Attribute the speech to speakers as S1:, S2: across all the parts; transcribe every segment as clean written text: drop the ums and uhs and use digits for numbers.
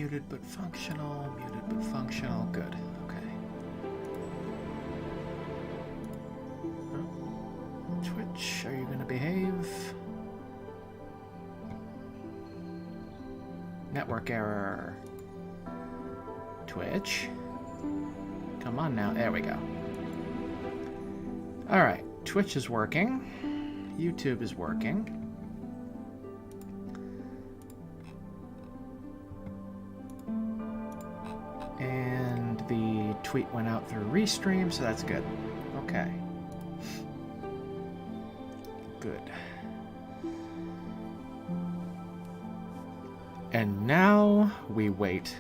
S1: Muted but functional, good. Okay. Oh. Twitch, are you gonna behave? Network error. Twitch. Come on now, there we go. Alright, Twitch is working. YouTube is working. And the tweet went out through Restream, so that's good. Okay. Good. And now we wait.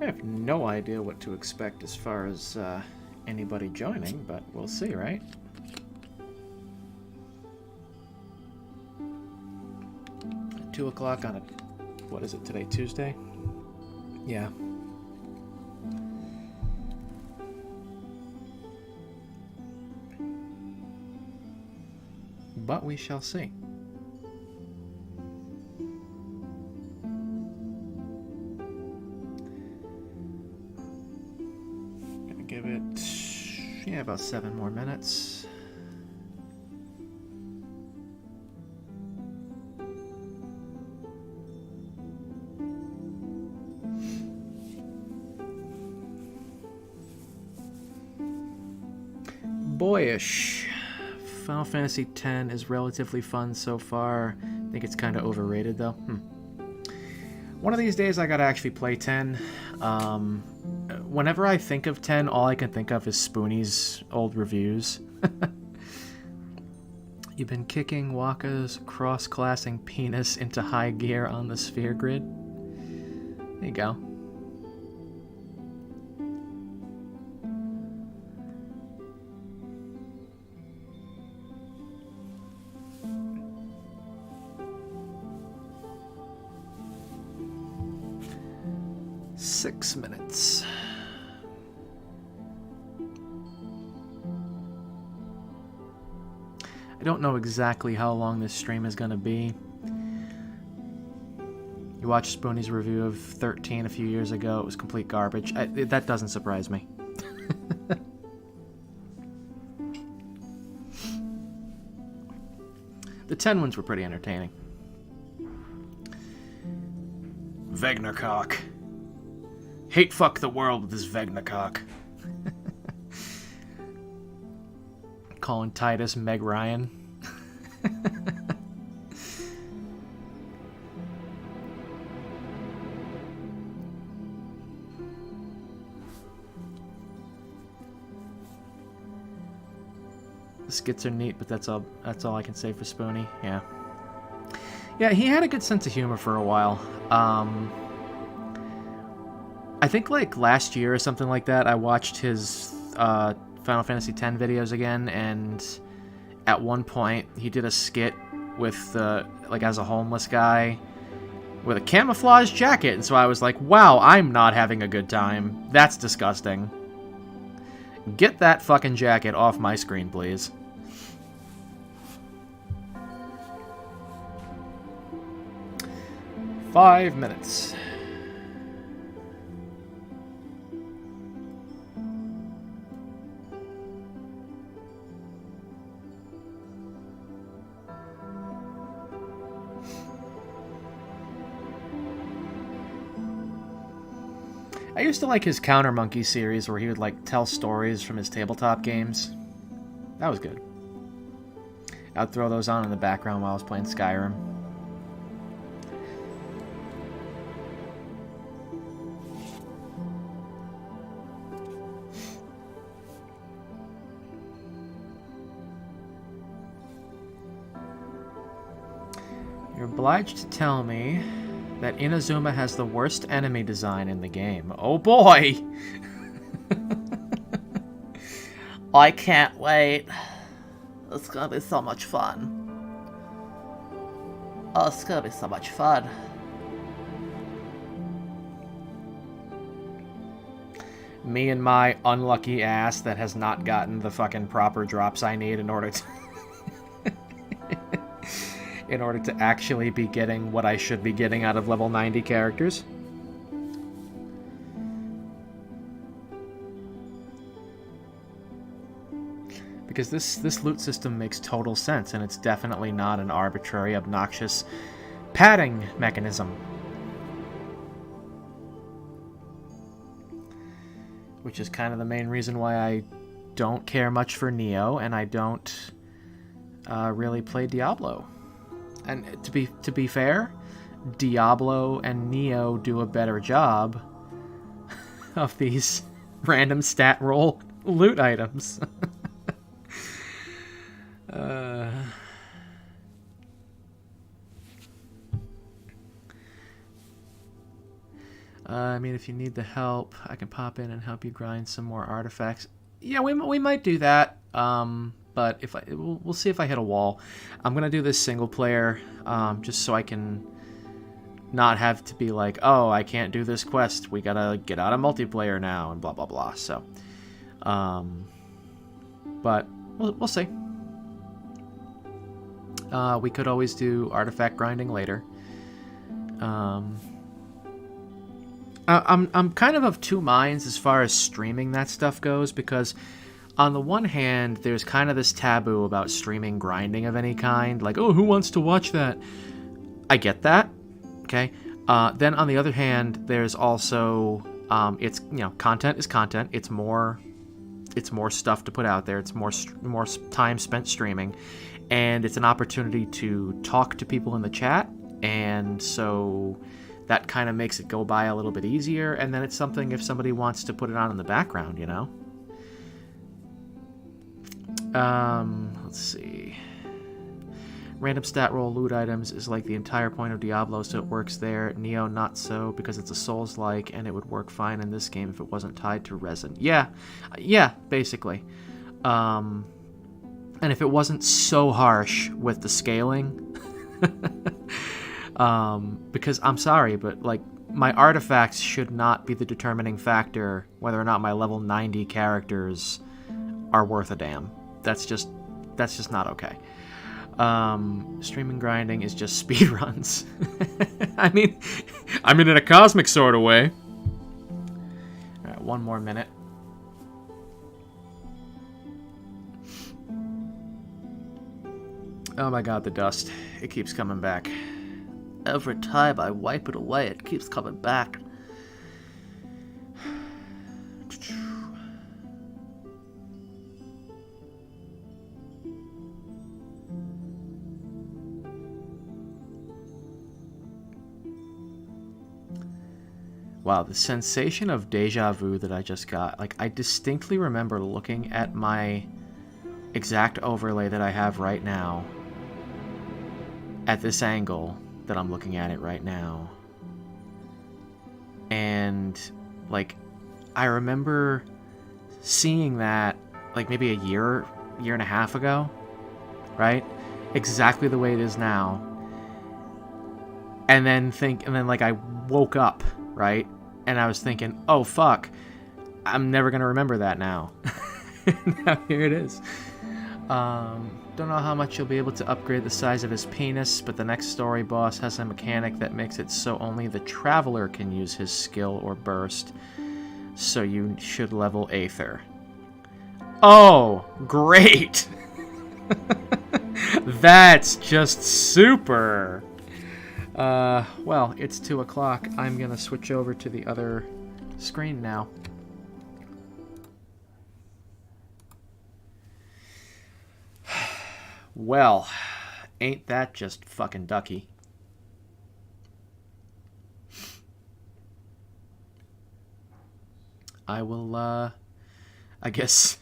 S1: I have no idea what to expect as far as anybody joining, but we'll see, right? At 2 o'clock on a... what is it today, Tuesday? Yeah. But we shall see. Give it, yeah, about 7 more minutes. Boyish. Final Fantasy X is relatively fun so far. I think it's kind of overrated though. One of these days I gotta actually play 10. Whenever I think of 10, all I can think of is Spoonie's old reviews. You've been kicking Waka's cross-classing penis into high gear on the sphere grid. There you go. Six minutes. I don't know exactly how long this stream is going to be. You watched Spoonie's review of 13 a few years ago. It was complete garbage. That doesn't surprise me. The 10 ones were pretty entertaining. Vegnercock. Hate fuck the world with this Vegnercock. Colin Titus, Meg Ryan. The skits are neat, but that's all I can say for Spoonie. Yeah. Yeah, he had a good sense of humor for a while. I think like last year or something like that, I watched his Final Fantasy X videos again, and at one point he did a skit with like as a homeless guy with a camouflage jacket, and so I was like, wow, I'm not having a good time. That's disgusting. Get that fucking jacket off my screen, please. Five minutes. I used to like his Counter Monkey series where he would like tell stories from his tabletop games. That was good. I'd throw those on in the background while I was playing Skyrim. You're obliged to tell me that Inazuma has the worst enemy design in the game. Oh boy! I can't wait. It's gonna be so much fun. Oh, it's gonna be so much fun. Me and my unlucky ass that has not gotten the fucking proper drops I need in order to... in order to actually be getting what I should be getting out of level 90 characters. Because this loot system makes total sense, and it's definitely not an arbitrary, obnoxious padding mechanism. Which is kind of the main reason why I don't care much for Neo, and I don't really play Diablo. And to be fair, Diablo and Neo do a better job of these random stat roll loot items. I mean, if you need the help, I can pop in and help you grind some more artifacts. Yeah, we might do that. But if we'll see if I hit a wall. I'm gonna do this single player, just so I can not have to be like, oh, I can't do this quest. We gotta get out of multiplayer now and blah blah blah. So, but we'll see. We could always do artifact grinding later. I'm kind of two minds as far as streaming that stuff goes, because on the one hand, there's kind of this taboo about streaming grinding of any kind. Like, oh, who wants to watch that? I get that. Okay. Then on the other hand, there's also, it's, you know, content is content. It's more stuff to put out there. It's more time spent streaming. And it's an opportunity to talk to people in the chat. And so that kind of makes it go by a little bit easier. And then it's something if somebody wants to put it on in the background, you know? Let's see. Random stat roll loot items is like the entire point of Diablo, so it works there. Neo not so, because it's a Souls-like, and it would work fine in this game if it wasn't tied to resin. Yeah, basically. And if it wasn't so harsh with the scaling, because I'm sorry, but like my artifacts should not be the determining factor whether or not my level 90 characters are worth a damn. That's just not okay. Streaming grinding is just speed runs. I mean in a cosmic sort of way. All right, one more minute. Oh my god, the dust. It keeps coming back. Every time I wipe it away, it keeps coming back. Wow, the sensation of deja vu that I just got. Like, I distinctly remember looking at my exact overlay that I have right now at this angle that I'm looking at it right now. And, like, I remember seeing that, like, maybe a year and a half ago, right? Exactly the way it is now. And then like, I woke up, right? And I was thinking, oh, fuck, I'm never going to remember that now. Now here it is. Don't know how much you'll be able to upgrade the size of his penis, but the next story boss has a mechanic that makes it so only the Traveler can use his skill or burst. So you should level Aether. Oh, great! That's just super! Well, it's 2 o'clock. I'm gonna switch over to the other screen now. Well, ain't that just fucking ducky. I will, I guess,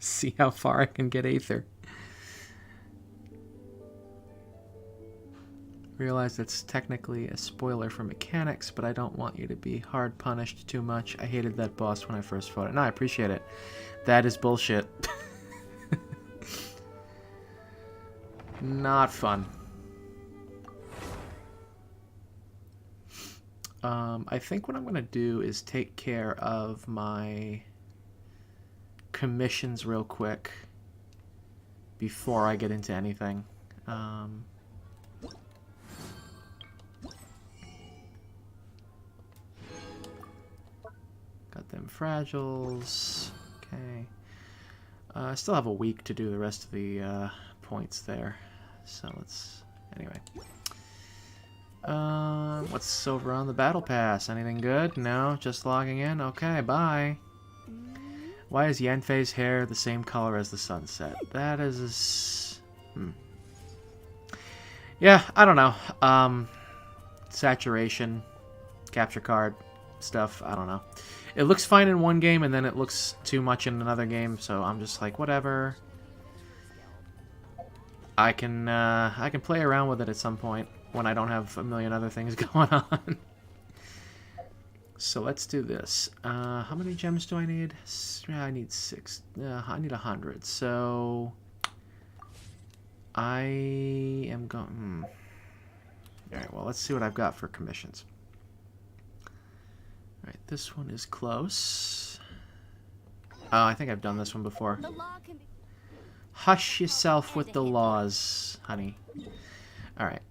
S1: see how far I can get Aether. Realize that's technically a spoiler for mechanics, but I don't want you to be hard punished too much. I hated that boss when I first fought it. No, I appreciate it. That is bullshit. Not fun. I think what I'm going to do is take care of my commissions real quick before I get into anything. Got them fragiles. Okay. I still have a week to do the rest of the points there. So let's... Anyway. What's over on the battle pass? Anything good? No? Just logging in? Okay, bye. Why is Yanfei's hair the same color as the sunset? That is... Yeah, I don't know. Saturation, capture card stuff, I don't know. It looks fine in one game, and then it looks too much in another game, so I'm just like, whatever. I can play around with it at some point when I don't have a million other things going on. So let's do this. How many gems do I need? I need 6. I need 100. So I am going... Alright, well, let's see what I've got for commissions. Alright, this one is close. Oh, I think I've done this one before. Hush yourself with the laws, honey. Alright.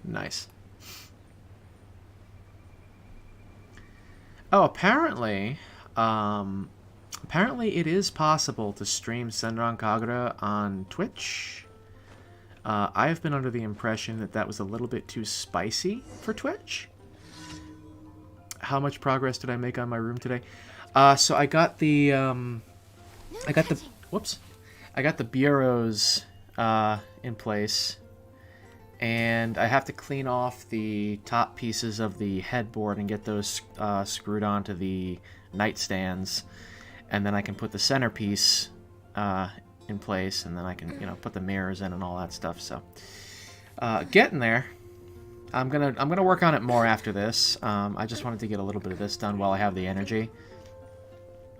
S1: Nice. Oh, apparently it is possible to stream Senran Kagura on Twitch. I have been under the impression that that was a little bit too spicy for Twitch. How much progress did I make on my room today? So I got the whoops, I got the bureaus in place, and I have to clean off the top pieces of the headboard and get those screwed onto the nightstands, and then I can put the centerpiece in place, and then I can, you know, put the mirrors in and all that stuff. So getting there. I'm gonna work on it more after this. I just wanted to get a little bit of this done while I have the energy,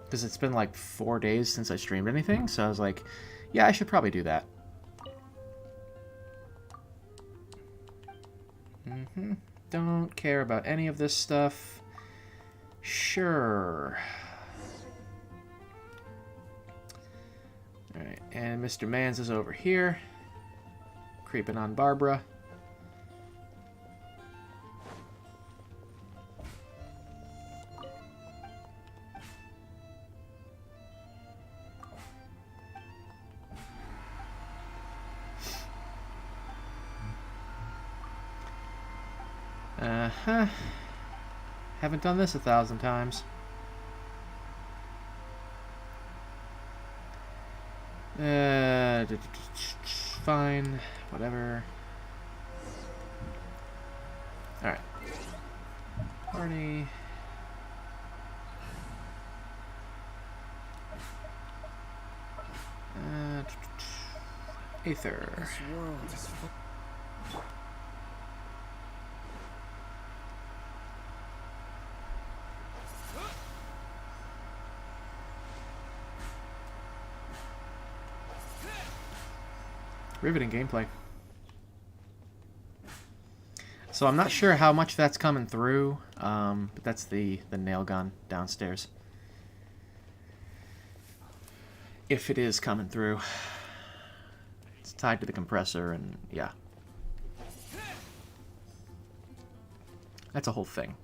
S1: because it's been like 4 days since I streamed anything, so I was like, yeah, I should probably do that. Don't care about any of this stuff. Sure. Alright, and Mr. Mans is over here, creeping on Barbara. Haven't done this 1,000 times. Fine, whatever. Alright. Party. Aether. Riveting gameplay. So I'm not sure how much that's coming through, but that's the nail gun downstairs. If it is coming through. It's tied to the compressor, and yeah. That's a whole thing.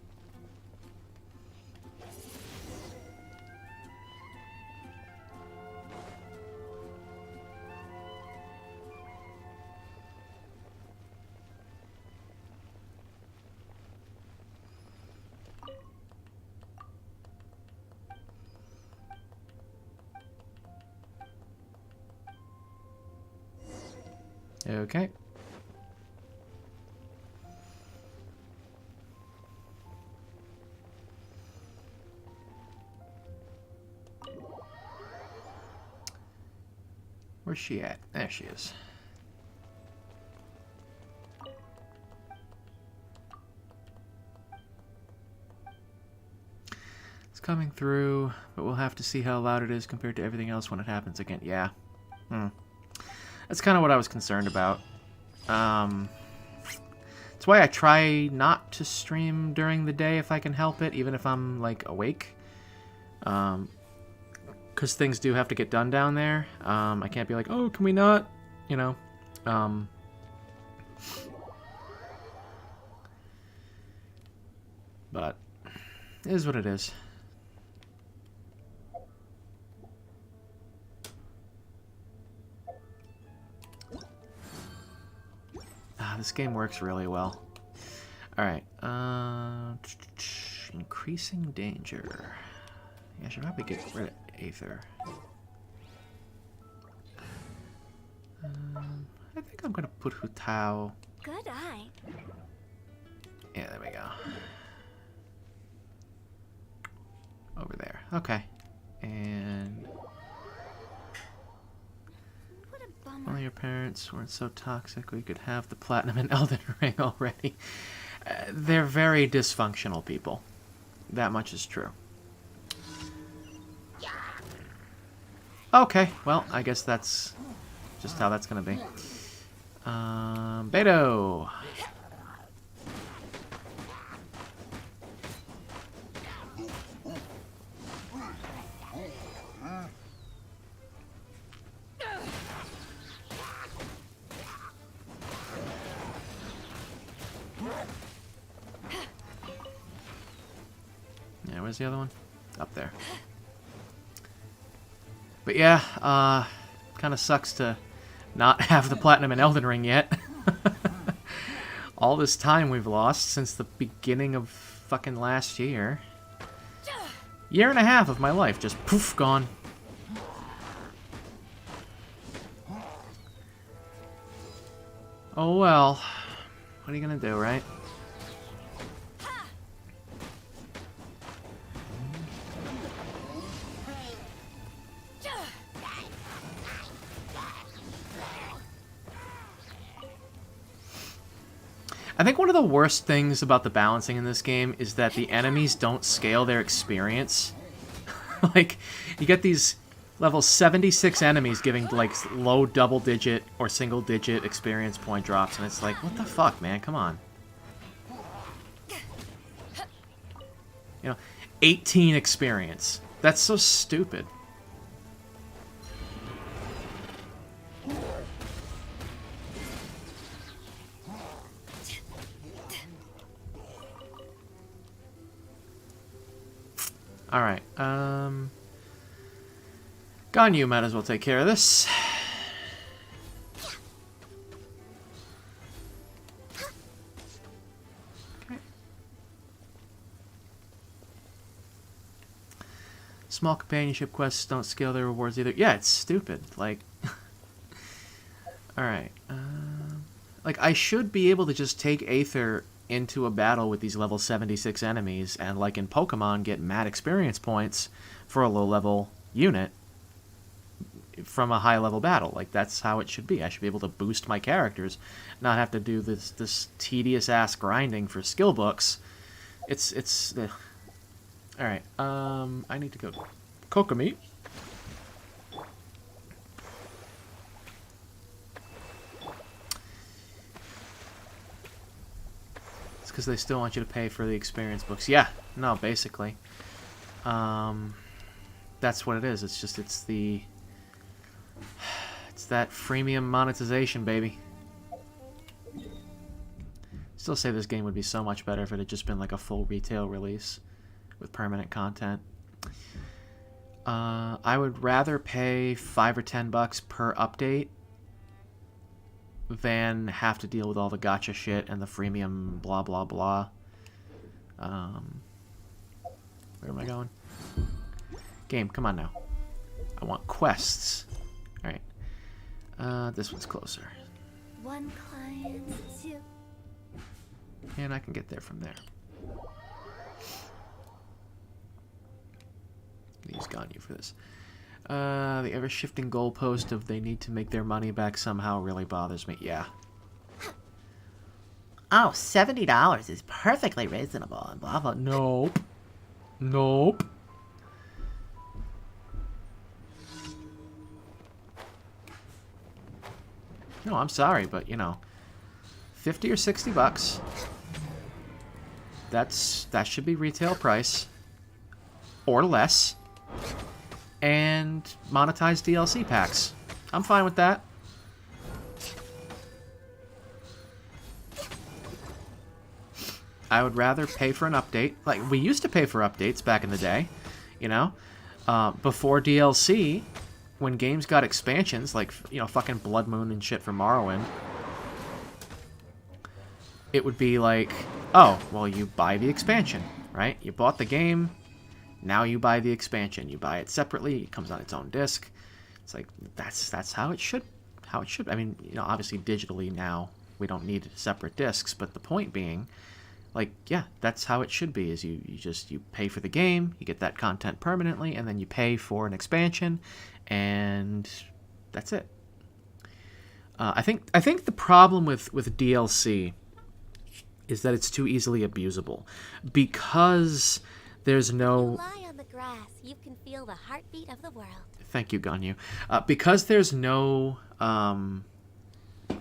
S1: Okay. Where's she at? There she is. It's coming through, but we'll have to see how loud it is compared to everything else when it happens again. Yeah. That's kind of what I was concerned about. That's why I try not to stream during the day if I can help it, even if I'm, like, awake. Because things do have to get done down there. I can't be like, oh, can we not? You know. But it is what it is. This game works really well. Alright. Increasing danger. Yeah, I should probably get rid of Aether. I think I'm going to put Hutao.
S2: Good eye.
S1: Yeah, there we go. Over there. Okay. And... Only your parents weren't so toxic we could have the Platinum and Elden Ring already. They're very dysfunctional people. That much is true. Okay, well, I guess that's just how that's gonna be. Beto! Yeah, where's the other one? Up there. But yeah, kind of sucks to not have the Platinum and Elden Ring yet. All this time we've lost since the beginning of fucking last year. Year and a half of my life just poof, gone. Oh well. What are you gonna do, right? I think one of the worst things about the balancing in this game is that the enemies don't scale their experience. Like, you get these level 76 enemies giving, like, low double-digit or single-digit experience point drops, and it's like, what the fuck, man? Come on. You know, 18 experience. That's so stupid. Alright, Ganyu might as well take care of this. Okay. Small companionship quests don't scale their rewards either. Yeah, it's stupid. Like, alright, like, I should be able to just take Aether into a battle with these level 76 enemies and, like in Pokemon, get mad experience points for a low-level unit from a high-level battle. Like, that's how it should be. I should be able to boost my characters, not have to do this tedious-ass grinding for skill books. It's Alright, I need to go Kokomi. Because they still want you to pay for the experience books. Yeah, no, basically. That's what it is. It's just, it's that freemium monetization, baby. Still say this game would be so much better if it had just been like a full retail release with permanent content. I would rather pay $5 or $10 per update than have to deal with all the gacha shit and the freemium blah blah blah. Where am I going? Game, come on now. I want quests. Alright. This one's closer.
S2: One client, two.
S1: And I can get there from there. Use Ganyu for this. The ever-shifting goalpost of they need to make their money back somehow really bothers me. Yeah. Oh, $70 is perfectly reasonable and blah blah. Nope. Nope. No, I'm sorry, but you know, 50 or 60 bucks. That should be retail price or less. And monetize DLC packs. I'm fine with that. I would rather pay for an update. Like, we used to pay for updates back in the day, you know? Before DLC, when games got expansions, like, you know, fucking Blood Moon and shit for Morrowind, it would be like, oh, well, you buy the expansion, right? You bought the game, now you buy the expansion. You buy it separately, it comes on its own disc. It's like, that's how it should. I mean, you know, obviously digitally now, we don't need separate discs, but the point being, like, yeah, that's how it should be, is you pay for the game, you get that content permanently, and then you pay for an expansion, and that's it. I think the problem with DLC is that it's too easily abusable. Because there's no...
S2: Lie on the grass, you can feel the heartbeat of the world.
S1: Thank you, Ganyu. Because there's no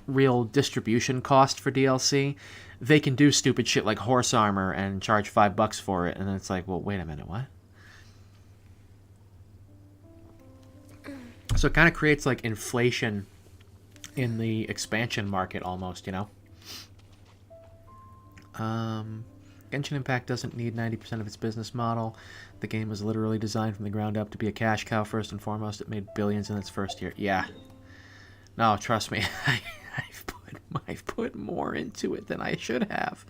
S1: real distribution cost for DLC, they can do stupid shit like horse armor and charge $5 for it, and then it's like, well, wait a minute, what? So it kind of creates like inflation in the expansion market almost, you know? Genshin Impact doesn't need 90% of its business model. The game was literally designed from the ground up to be a cash cow first and foremost. It made billions in its first year. Yeah. No, trust me. I've put more into it than I should have.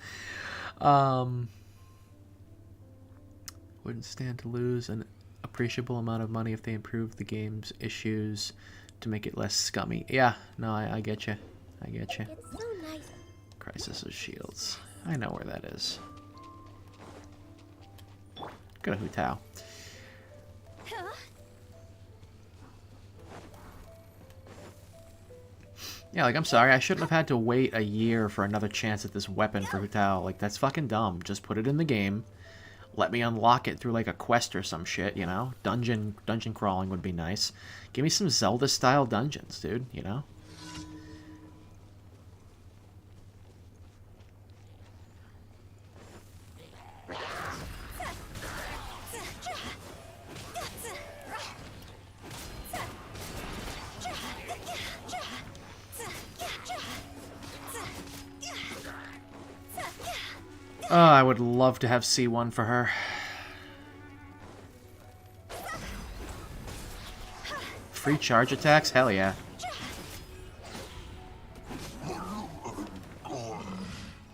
S1: Wouldn't stand to lose an appreciable amount of money if they improved the game's issues to make it less scummy. Yeah, no, I get you. I get you.
S2: It's so nice.
S1: Crisis of Shields. I know where that is. Go to Hu Tao. Yeah, like, I'm sorry, I shouldn't have had to wait a year for another chance at this weapon for Hu Tao. Like, that's fucking dumb. Just put it in the game. Let me unlock it through, like, a quest or some shit, you know? Dungeon crawling would be nice. Give me some Zelda-style dungeons, dude, you know? Oh, I would love to have C1 for her. Free charge attacks? Hell yeah.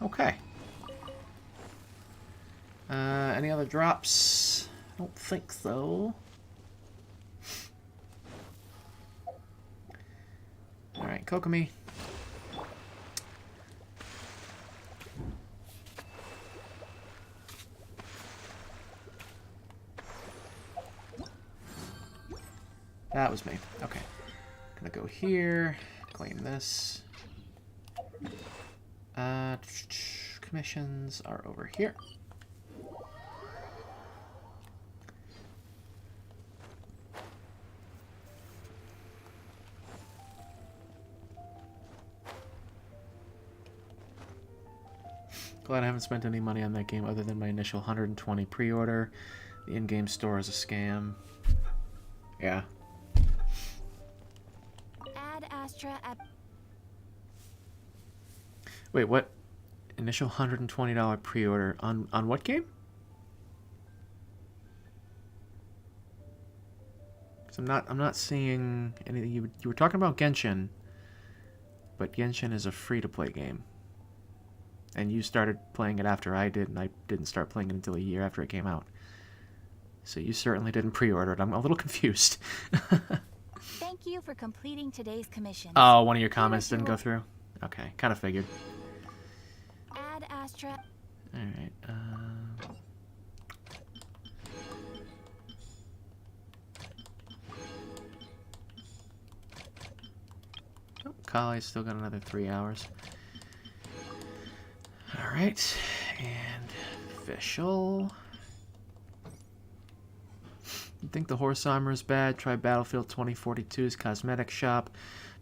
S1: Okay. Any other drops? I don't think so. Alright, Kokomi. That was me. Okay. Gonna go here. Claim this. Commissions are over here. Glad I haven't spent any money on that game other than my initial 120 pre-order. The in-game store is a scam. Yeah.
S2: Add Astra at...
S1: Wait, what? Initial $120 pre-order on what game? Because I'm not seeing anything. You were talking about Genshin, but Genshin is a free-to-play game. And you started playing it after I did, and I didn't start playing it until a year after it came out. So you certainly didn't pre-order it. I'm a little confused.
S2: Thank you for completing today's commission.
S1: Oh, one of your comments didn't go through? Okay, kind of figured.
S2: Ad Astra.
S1: Alright, oh, Kali's still got another 3 hours. Alright, and official. You think the horse armor is bad? Try Battlefield 2042's cosmetic shop.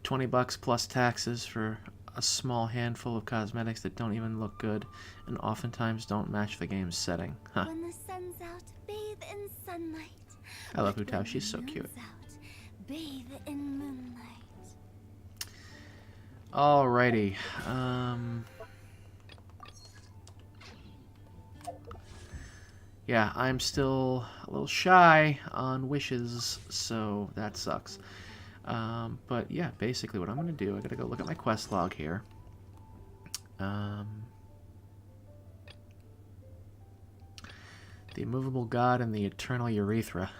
S1: $20 plus taxes for a small handful of cosmetics that don't even look good and oftentimes don't match the game's setting. Huh.
S2: When the sun's out, bathe in sunlight.
S1: I love
S2: But
S1: Hu Tao.
S2: when
S1: She's so
S2: the
S1: cute.
S2: moon's out, bathe in moonlight.
S1: Alrighty. Yeah, I'm still a little shy on wishes, so that sucks. But yeah, basically what I'm going to do, I got to go look at my quest log here. The Immovable God and the Eternal Urethra.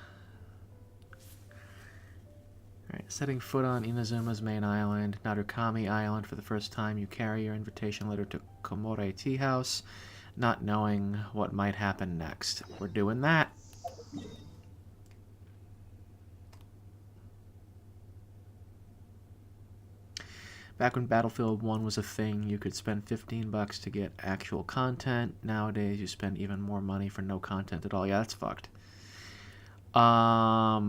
S1: Alright, setting foot on Inazuma's main island, Narukami Island, for the first time, you carry your invitation letter to Komore Tea House, not knowing what might happen next. We're doing that. Back when Battlefield 1 was a thing, you could spend $15 to get actual content. Nowadays, you spend even more money for no content at all. Yeah, that's fucked. Now,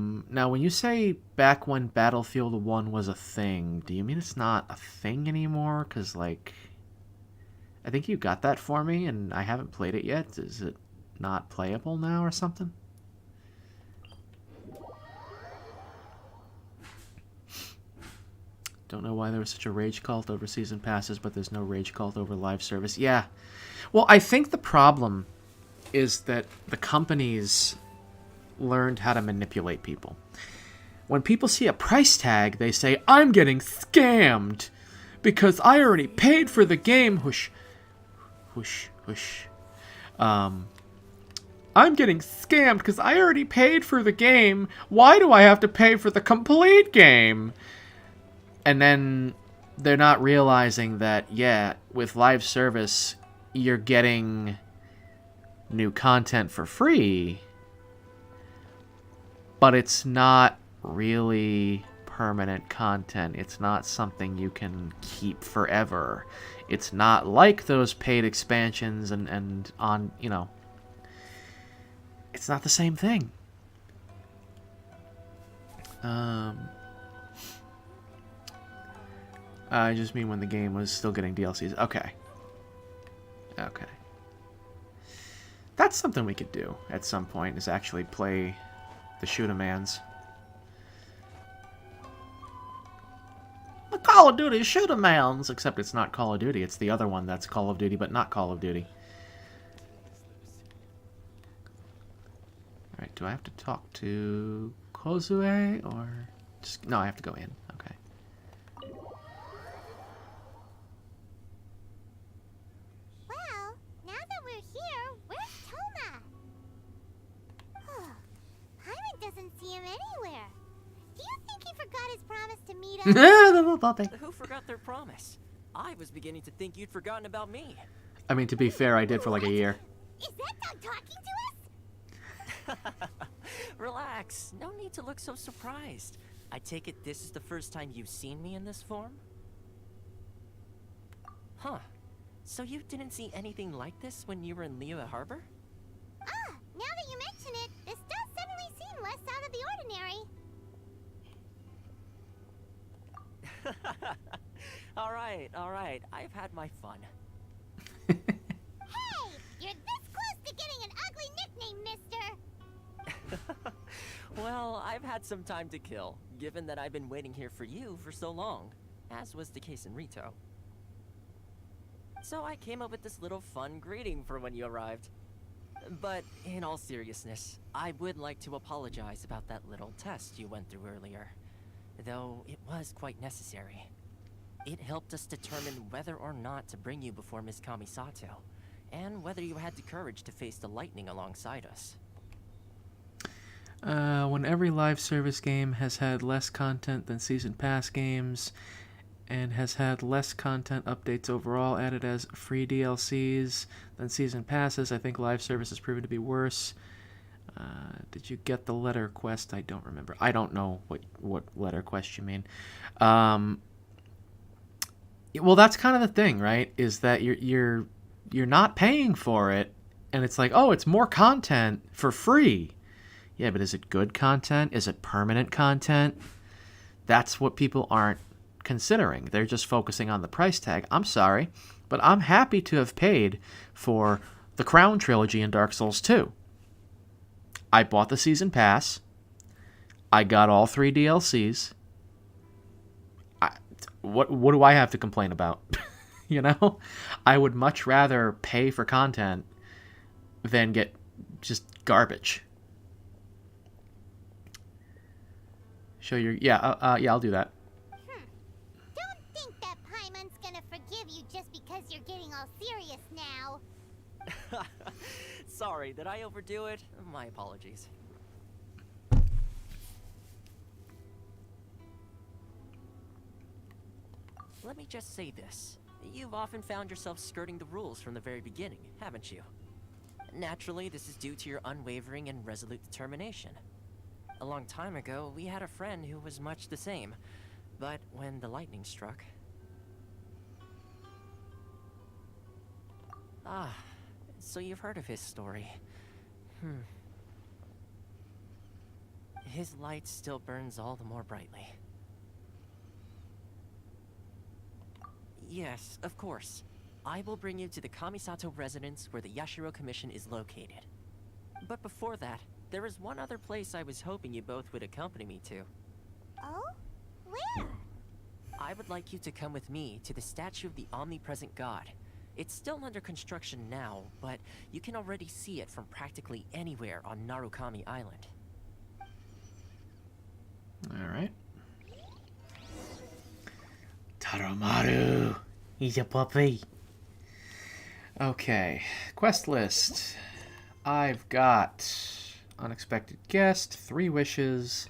S1: when you say back when Battlefield 1 was a thing, do you mean it's not a thing anymore? Because, like, I think you got that for me, and I haven't played it yet. Is it not playable now or something? Don't know why there was such a rage cult over season passes, but there's no rage cult over live service. Yeah. Well, I think the problem is that the companies learned how to manipulate people. When people see a price tag, they say, I'm getting scammed because I already paid for the game. Whoosh. Whoosh. Whoosh. I'm getting scammed because I already paid for the game. Why do I have to pay for the complete game? And then they're not realizing that, yeah, with live service, you're getting new content for free, but it's not really permanent content. It's not something you can keep forever. It's not like those paid expansions and on, you know, it's not the same thing. I just mean when the game was still getting DLCs. Okay. Okay. That's something we could do at some point, is actually play the Shoot-A-Mans. The Call of Duty Shoot-A-Mans! Except it's not Call of Duty, it's the other one that's Call of Duty, but not Call of Duty. Alright, do I have to talk to Kozue, or... just... no, I have to go in. Okay.
S2: Well, now that we're here, where's Toma? Paimon doesn't see him anywhere. Do you think he forgot his promise to meet us?
S3: Who forgot their promise? I was beginning to think you'd forgotten about me.
S1: I mean, to be fair, I did for like a year.
S2: Is that dog talking to us?
S3: Relax. No need to look so surprised. I take it this is the first time you've seen me in this form? Huh. So you didn't see anything like this when you were in Liyue Harbor?
S2: Ah, now that you mention it, this does suddenly seem less out of the ordinary.
S3: Alright. I've had my fun.
S2: Hey! You're this close to getting an ugly nickname, mister!
S3: Well, I've had some time to kill, given that I've been waiting here for you for so long, as was the case in Rito. So I came up with this little fun greeting for when you arrived. But in all seriousness, I would like to apologize about that little test you went through earlier, though it was quite necessary. It helped us determine whether or not to bring you before Ms. Kamisato, and whether you had the courage to face the lightning alongside us.
S1: When every live service game has had less content than season pass games, and has had less content updates overall added as free DLCs than season passes. I think live service has proven to be worse. Did you get the letter quest? I don't remember. I don't know what letter quest you mean. Well, that's kind of the thing, right? Is that you're not paying for it, and it's like, oh, it's more content for free. Yeah, but is it good content? Is it permanent content? That's what people aren't considering. They're just focusing on the price tag. I'm sorry, but I'm happy to have paid for the Crown Trilogy in Dark Souls 2. I bought the season pass. I got all 3 DLCs. What do I have to complain about? You know? I would much rather pay for content than get just garbage. Show your... Yeah, I'll do that.
S2: Don't think that Paimon's gonna forgive you just because you're getting all serious now.
S3: Sorry, did I overdo it? My apologies. Let me just say this. You've often found yourself skirting the rules from the very beginning, haven't you? Naturally, this is due to your unwavering and resolute determination. A long time ago, we had a friend who was much the same. But when the lightning struck... Ah, so you've heard of his story. His light still burns all the more brightly. Yes, of course. I will bring you to the Kamisato residence where the Yashiro Commission is located. But before that, there is one other place I was hoping you both would accompany me to.
S2: Oh? Where?
S3: I would like you to come with me to the statue of the omnipresent god. It's still under construction now, but you can already see it from practically anywhere on Narukami Island.
S1: Alright. Taromaru! He's a puppy. Okay. Quest list. I've got Unexpected Guest, 3 Wishes,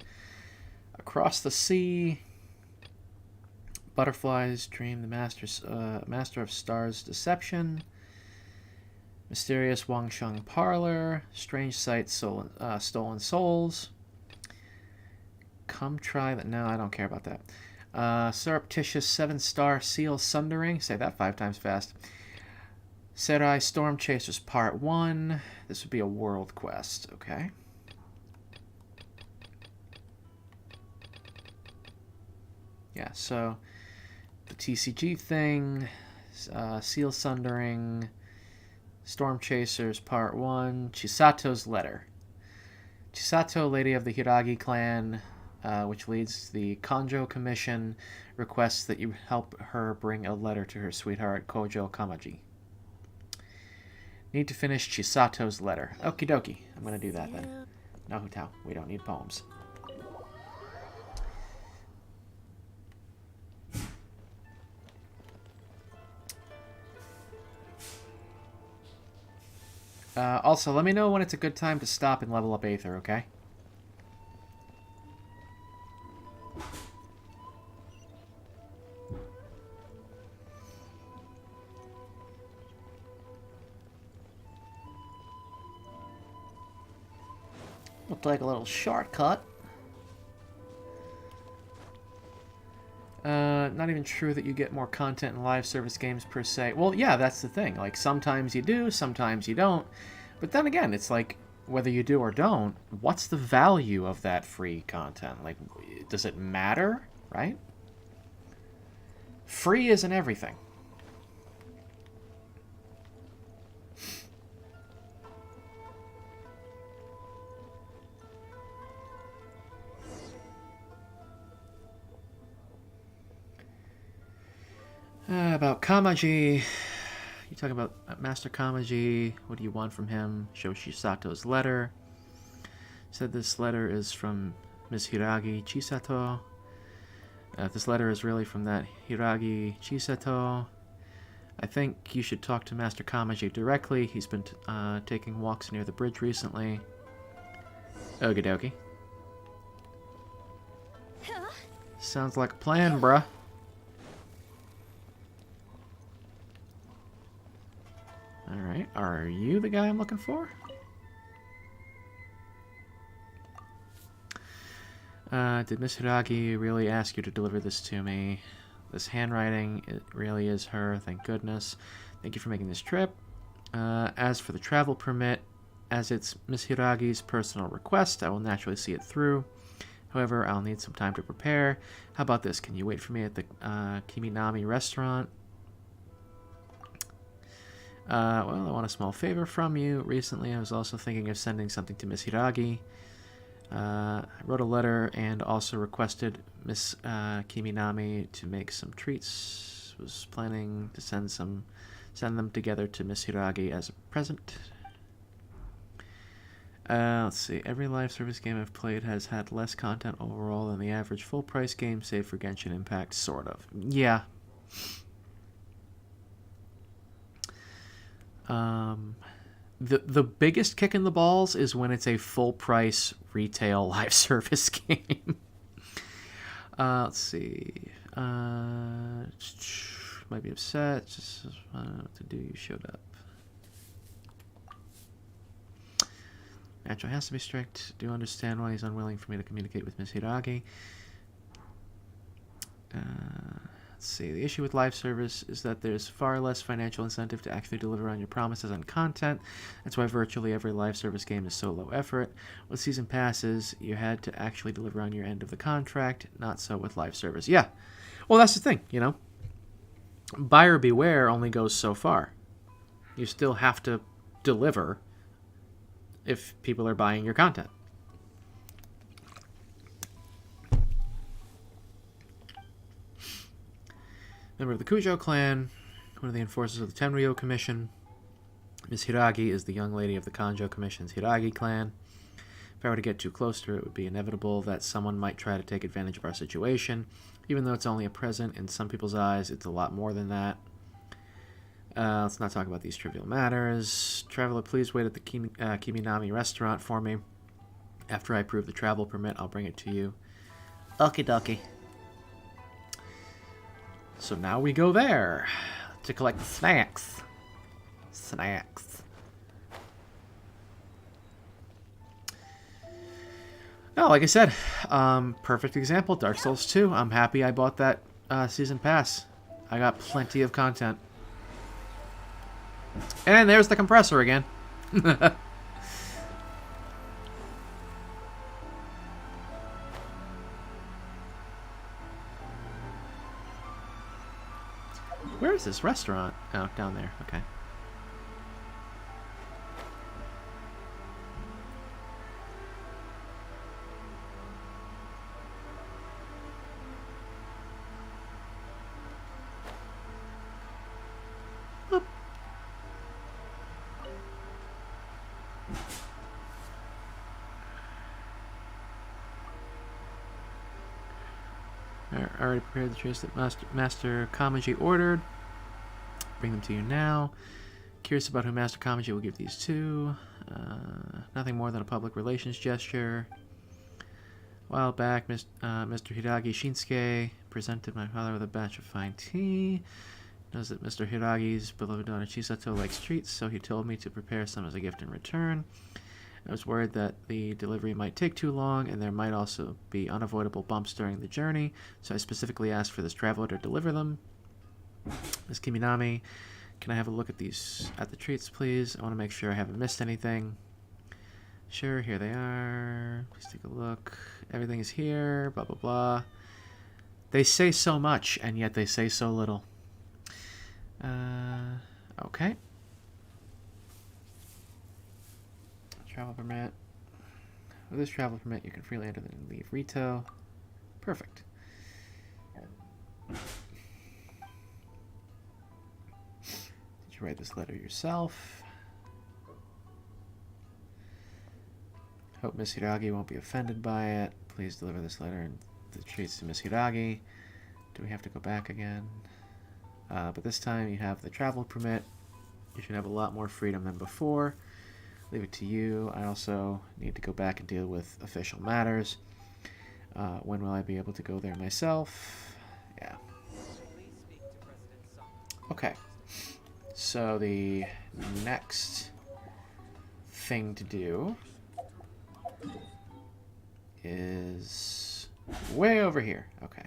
S1: Across the Sea, Butterfly's Dream, the Master of Stars Deception, Mysterious Wangsheng Parlor, Strange Sights, Stolen Souls. Come try that. No, I don't care about that. Surreptitious 7-star Seal Sundering. Say that 5 times fast. Serai Storm Chasers Part 1. This would be a world quest. Okay. Yeah, so the TCG thing, Seal Sundering, Storm Chasers Part 1, Chisato's Letter. Chisato, Lady of the Hiragi clan, which leads the Kanjo Commission, requests that you help her bring a letter to her sweetheart, Kojo Kamaji. Need to finish Chisato's letter. Okie dokie. I'm going to do that then. No Hutao. We don't need poems. Also, let me know when it's a good time to stop and level up Aether, okay? We'll take a little shortcut. Not even true that you get more content in live service games per se. Well, yeah, that's the thing. Like, sometimes you do, sometimes you don't. But then again, it's like, whether you do or don't, what's the value of that free content? Like, does it matter, right? Free isn't everything. About Kamaji. You talk about Master Kamaji. What do you want from him? Show Chisato's letter. Said this letter is from Ms. Hiragi Chisato. This letter is really from that Hiragi Chisato. I think you should talk to Master Kamaji directly. He's been taking walks near the bridge recently. Okie dokie. Sounds like a plan, bruh. Alright, are you the guy I'm looking for? Did Miss Hiragi really ask you to deliver this to me? This handwriting, it really is her, thank goodness. Thank you for making this trip. As for the travel permit, as it's Miss Hiragi's personal request, I will naturally see it through. However, I'll need some time to prepare. How about this? Can you wait for me at the Kiminami restaurant? Well, I want a small favor from you. Recently, I was also thinking of sending something to Miss Hiragi. I wrote a letter and also requested Miss Kiminami to make some treats. Was planning to send them together to Miss Hiragi as a present. Let's see. Every live service game I've played has had less content overall than the average full-price game, save for Genshin Impact, sort of. Yeah. The biggest kick in the balls is when it's a full-price retail live service game. Let's see. Might be upset. Just I don't know what to do. You showed up. Nacho has to be strict. Do understand why he's unwilling for me to communicate with Miss Hiragi. Let's see. The issue with live service is that there's far less financial incentive to actually deliver on your promises and content. That's why virtually every live service game is so low effort. With season passes, you had to actually deliver on your end of the contract. Not so with live service. Yeah. Well, that's the thing, you know. Buyer beware only goes so far. You still have to deliver if people are buying your content. Member of the Kujo clan, one of the enforcers of the Tenryo Commission. Miss Hiragi is the young lady of the Kanjo Commission's Hiragi clan. If I were to get too close to her, it would be inevitable that someone might try to take advantage of our situation. Even though it's only a present, in some people's eyes, it's a lot more than that. Let's not talk about these trivial matters. Traveler, please wait at the Kiminami restaurant for me. After I approve the travel permit, I'll bring it to you. Okie dokie. So now we go there to collect the snacks. Oh, like I said, perfect example, Dark Souls 2. I'm happy I bought that season pass. I got plenty of content. And there's the compressor again. Where is this restaurant? Oh, down there. Okay. I already prepared the treats that Master Kamaji ordered. Bring them to you now. Curious about who Master Kamaji will give these to. Nothing more than a public relations gesture. A while back, Mr. Hiragi Shinsuke presented my father with a batch of fine tea. Knows that Mr. Hiragi's beloved daughter Chisato likes treats, so he told me to prepare some as a gift in return. I was worried that the delivery might take too long, and there might also be unavoidable bumps during the journey, so I specifically asked for this traveler to deliver them. Ms. Kiminami, can I have a look at the treats, please? I want to make sure I haven't missed anything. Sure, here they are. Please take a look. Everything is here, blah, blah, blah. They say so much, and yet they say so little. Okay. Travel permit. With this travel permit, you can freely enter and leave Rito. Perfect. Did you write this letter yourself? Hope Miss Hiragi won't be offended by it. Please deliver this letter and the treats to Miss Hiragi. Do we have to go back again? But this time you have the travel permit. You should have a lot more freedom than before. Leave it to you. I also need to go back and deal with official matters. When will I be able to go there myself? Yeah. Okay. So the next thing to do is way over here. Okay.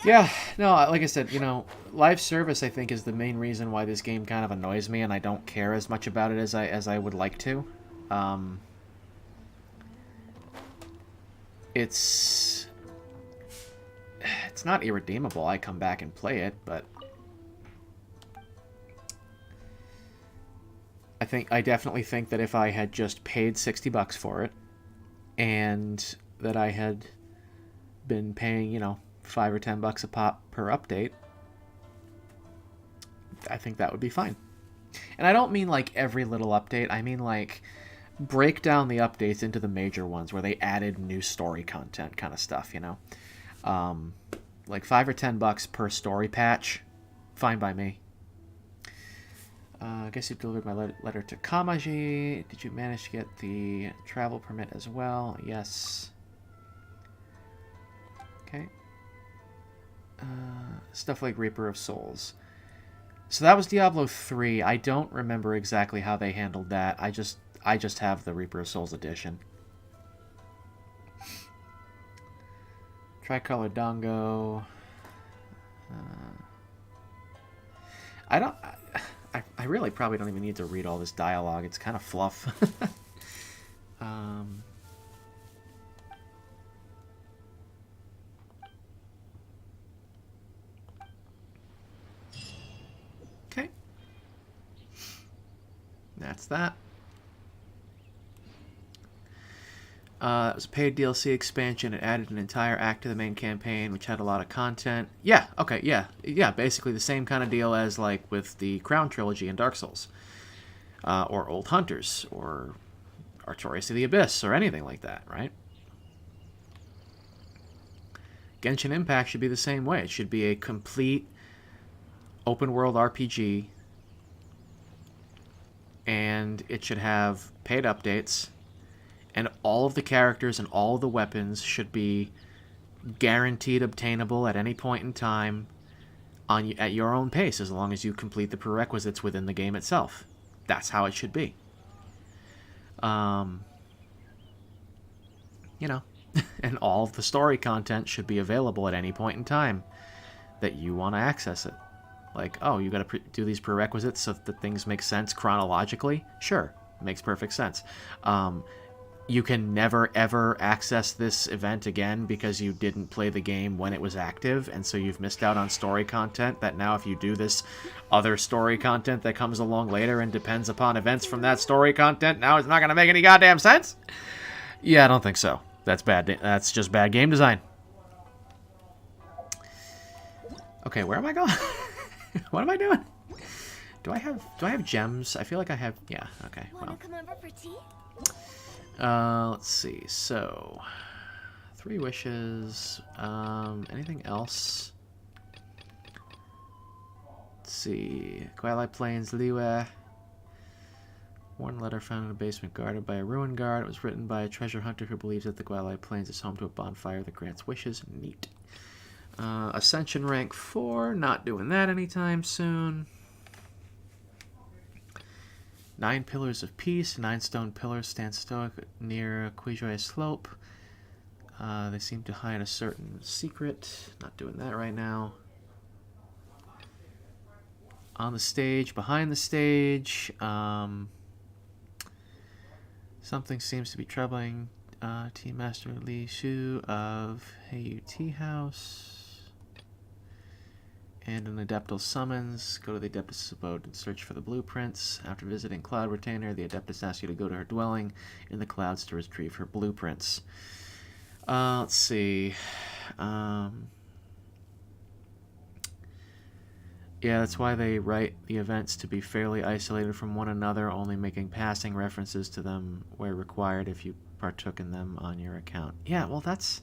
S1: Yeah, no, like I said, you know, live service I think is the main reason why this game kind of annoys me, and I don't care as much about it as I would like to. It's not irredeemable. I come back and play it, but I definitely think that if I had just paid $60 for it, and that I had been paying, you know, $5 or $10 a pop per update, I think that would be fine. And I don't mean like every little update. I mean like break down the updates into the major ones where they added new story content kind of stuff, you know. Like $5 or $10 per story patch, fine by me. I guess you delivered my letter to Kamaji. Did you manage to get the travel permit as well? Yes. Okay. Stuff like Reaper of Souls. So that was Diablo 3. I don't remember exactly how they handled that. I just have the Reaper of Souls edition. Tricolor Dongo. I really probably don't even need to read all this dialogue. It's kind of fluff. Okay. That's that. It was a paid DLC expansion. It added an entire act to the main campaign, which had a lot of content. Yeah, okay, yeah. Basically the same kind of deal as like with the Crown Trilogy in Dark Souls, or Old Hunters, or Artorias of the Abyss, or anything like that, right? Genshin Impact should be the same way. It should be a complete open-world RPG, and it should have paid updates. And all of the characters and all of the weapons should be guaranteed obtainable at any point in time at your own pace, as long as you complete the prerequisites within the game itself. That's how it should be. You know, and all of the story content should be available at any point in time that you want to access it. Like, oh, you got to do these prerequisites so that things make sense chronologically? Sure, makes perfect sense. You can never, ever access this event again because you didn't play the game when it was active, and so you've missed out on story content that now if you do this other story content that comes along later and depends upon events from that story content, now it's not going to make any goddamn sense? Yeah, I don't think so. That's bad. That's just bad game design. Okay, where am I going? What am I doing? Do I have gems? I feel like I have. Yeah. Okay. Well.
S2: Wanna come over for tea?
S1: Let's see. So, 3 wishes. Anything else? Let's see. Twilight Plains, Liyue. One letter found in a basement guarded by a ruin guard. It was written by a treasure hunter who believes that the Twilight Plains is home to a bonfire that grants wishes. Neat. Ascension rank 4. Not doing that anytime soon. 9 pillars of peace. 9 stone pillars stand stoic near Quijoy Slope. They seem to hide a certain secret. Not doing that right now. On the stage, behind the stage, something seems to be troubling Team Master Li Shu of Heiyu Tea House. And an Adeptal summons. Go to the Adeptus' abode and search for the blueprints. After visiting Cloud Retainer, the Adeptus asks you to go to her dwelling in the clouds to retrieve her blueprints. Let's see. Yeah, that's why they write the events to be fairly isolated from one another, only making passing references to them where required if you partook in them on your account. Yeah, well, that's...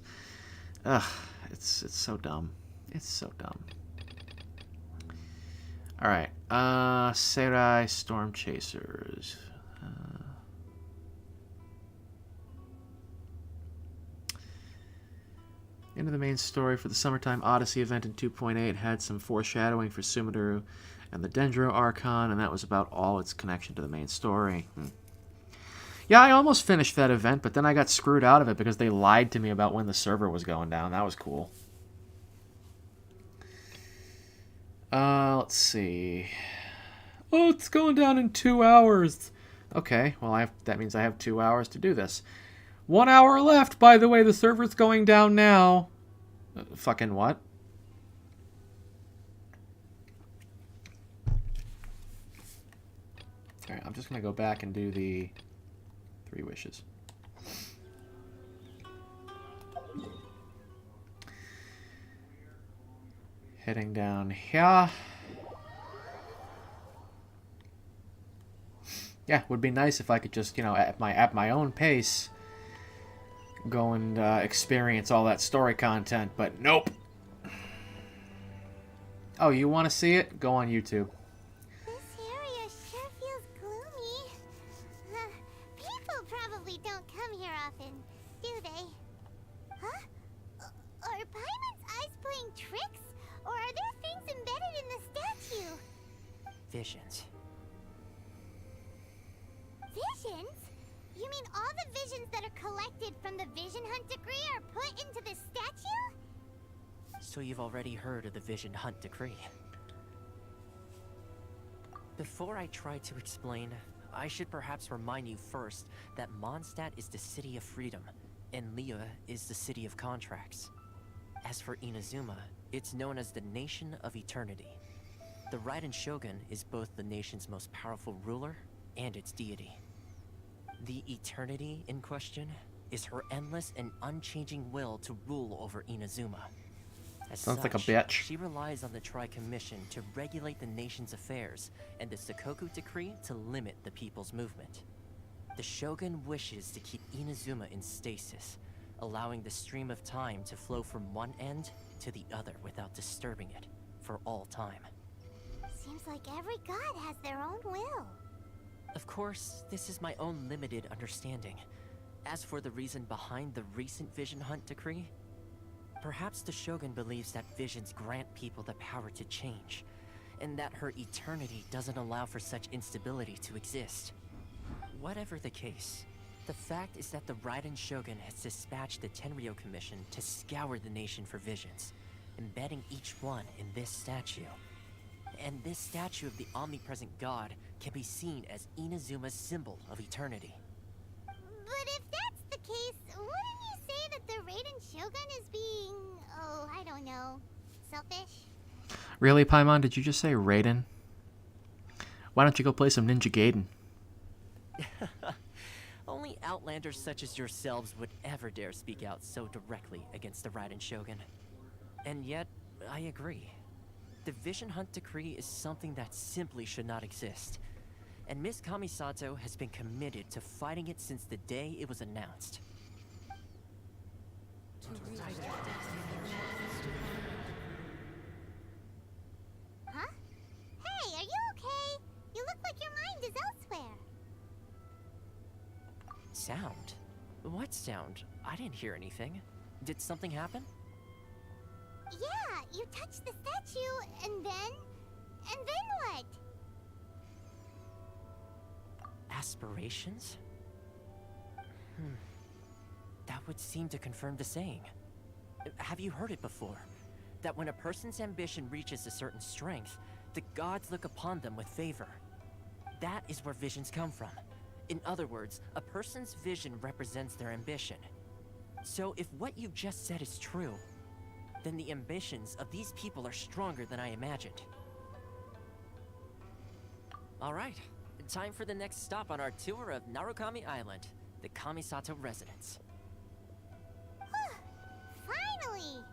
S1: it's so dumb. It's so dumb. Alright, Serai Storm Chasers. Into the main story for the Summertime Odyssey event in 2.8 had some foreshadowing for Sumidaru and the Dendro Archon, and that was about all its connection to the main story. Yeah, I almost finished that event, but then I got screwed out of it because they lied to me about when the server was going down. That was cool. Let's see. Oh, it's going down in 2 hours. Okay, well, that means I have 2 hours to do this. 1 hour left, by the way, the server's going down now. Fucking what? Alright, I'm just gonna go back and do the 3 wishes. Heading down here. Yeah, would be nice if I could just, you know, at my own pace, go and experience all that story content, but nope. Oh, you want to see it? Go on YouTube.
S2: This area sure feels gloomy. People probably don't come here often, do they? Huh? Are Paimon's eyes playing tricks? Or are there things embedded in the statue?
S3: Visions.
S2: Visions? You mean all the visions that are collected from the Vision Hunt decree are put into this statue?
S3: So you've already heard of the Vision Hunt decree. Before I try to explain, I should perhaps remind you first that Mondstadt is the city of freedom, and Liyue is the city of contracts. As for Inazuma, it's known as the Nation of Eternity. The Raiden Shogun is both the nation's most powerful ruler and its deity. The Eternity in question is her endless and unchanging will to rule over Inazuma. As
S1: Sounds
S3: such,
S1: like a bitch.
S3: she relies on the Tri-Commission to regulate the nation's affairs and the Sakoku Decree to limit the people's movement. The Shogun wishes to keep Inazuma in stasis, allowing the stream of time to flow from one end to the other without disturbing it for all time.
S2: Seems like every god has their own will.
S3: Of course, this is my own limited understanding. As for the reason behind the recent Vision Hunt decree, perhaps the Shogun believes that visions grant people the power to change, and that her eternity doesn't allow for such instability to exist. Whatever the case, the fact is that the Raiden Shogun has dispatched the Tenryou Commission to scour the nation for visions, embedding each one in this statue. And this statue of the omnipresent god can be seen as Inazuma's symbol of eternity.
S2: But if that's the case, wouldn't you say that the Raiden Shogun is being, oh, I don't know, selfish?
S1: Really, Paimon? Did you just say Raiden? Why don't you go play some Ninja Gaiden?
S3: Only outlanders such as yourselves would ever dare speak out so directly against the Raiden Shogun. And yet, I agree. The Vision Hunt decree is something that simply should not exist. And Miss Kamisato has been committed to fighting it since the day it was announced.
S2: Huh? Hey, are you okay? You look like your mind is elsewhere.
S3: Sound? What sound? I didn't hear anything. Did something happen?
S2: Yeah, you touched the statue, and then what?
S3: Aspirations? That would seem to confirm the saying. Have you heard it before? That when a person's ambition reaches a certain strength, the gods look upon them with favor. That is where visions come from. In other words, a person's vision represents their ambition. So if what you've just said is true, then the ambitions of these people are stronger than I imagined. Alright, time for the next stop on our tour of Narukami Island, the Kamisato residence.
S2: Finally!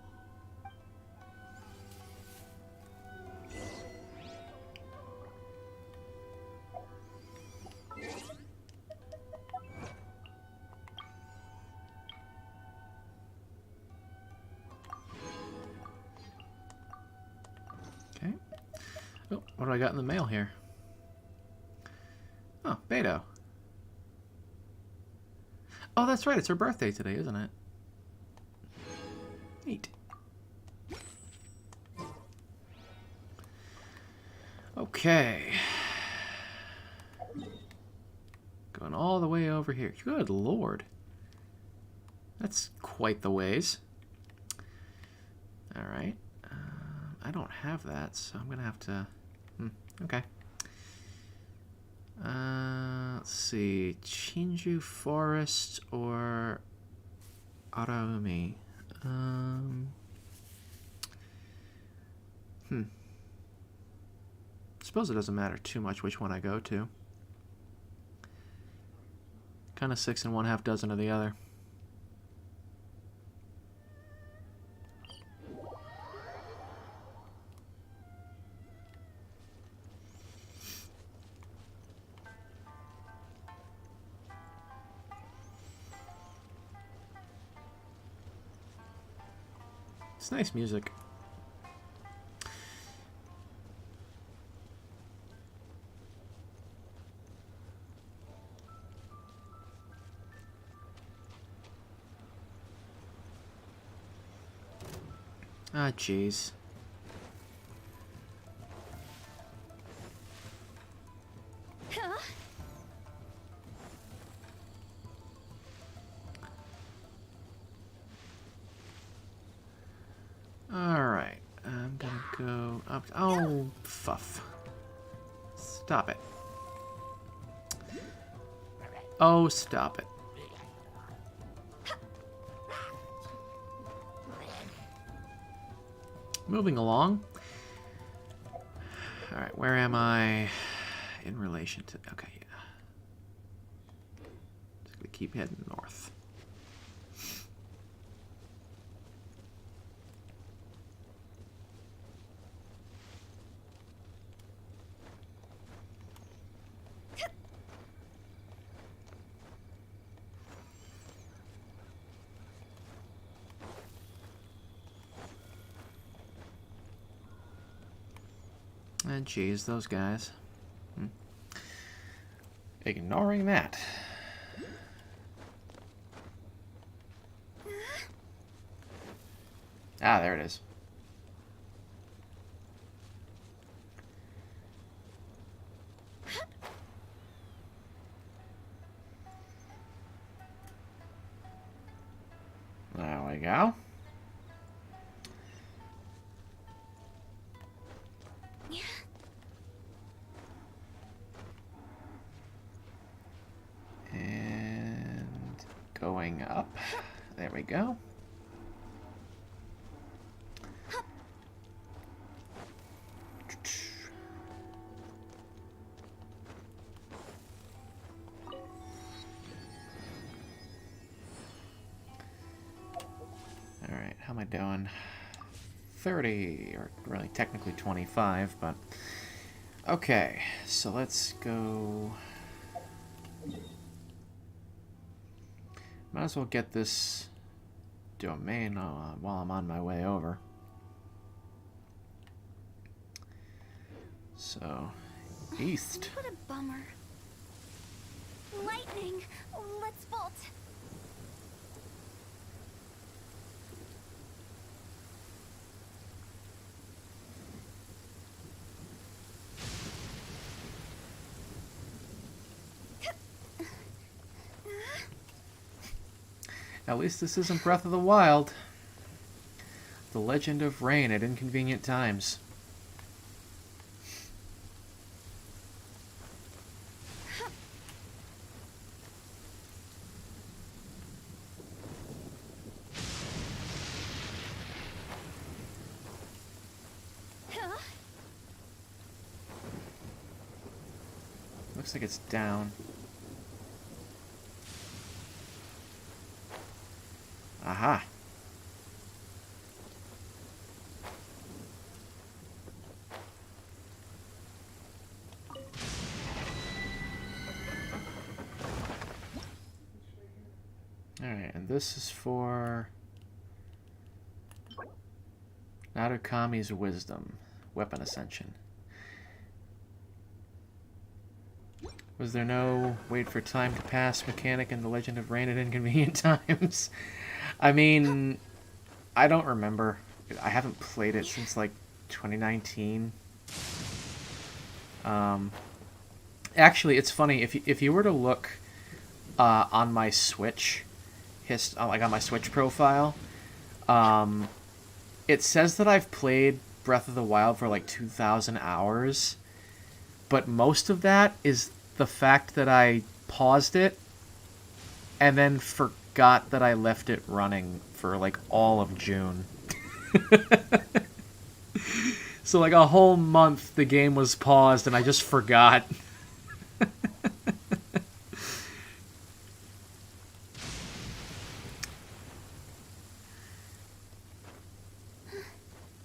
S1: Okay. Oh, what do I got in the mail here? Oh, Beto. Oh, that's right. It's her birthday today, isn't it? Neat. Okay. Going all the way over here. Good lord. That's quite the ways. Alright. I don't have that, so I'm going to have to... okay. Let's see. Chinju Forest or Araumi. Suppose it doesn't matter too much which one I go to. Kind of 6 1/2 dozen of the other. It's nice music. Ah, jeez. Alright, I'm gonna go up. Oh, fuff. Stop it. Oh, stop it. Moving along. Alright, where am I in relation to... Okay, yeah. Just gonna keep heading north. And geez, those guys. Ignoring that. Ah, there it is. There we go. Going up. There we go. Alright, how am I doing? 30, or really technically 25, but... Okay, so let's go... Might as well get this domain while I'm on my way over. So, east.
S2: What a bummer. Lightning! Let's bolt.
S1: At least this isn't Breath of the Wild. The Legend of Rain at Inconvenient Times. Looks like it's down. Aha. Alright, and this is for Narukami's Wisdom, Weapon Ascension. Was there no wait for time to pass mechanic in The Legend of Rain at Inconvenient Times? I mean, I don't remember. I haven't played it since like 2019. Actually, it's funny if you were to look on my Switch, like on my Switch profile, it says that I've played Breath of the Wild for like 2,000 hours, but most of that is the fact that I paused it and then forgot that I left it running for like all of June. So like a whole month the game was paused and I just forgot.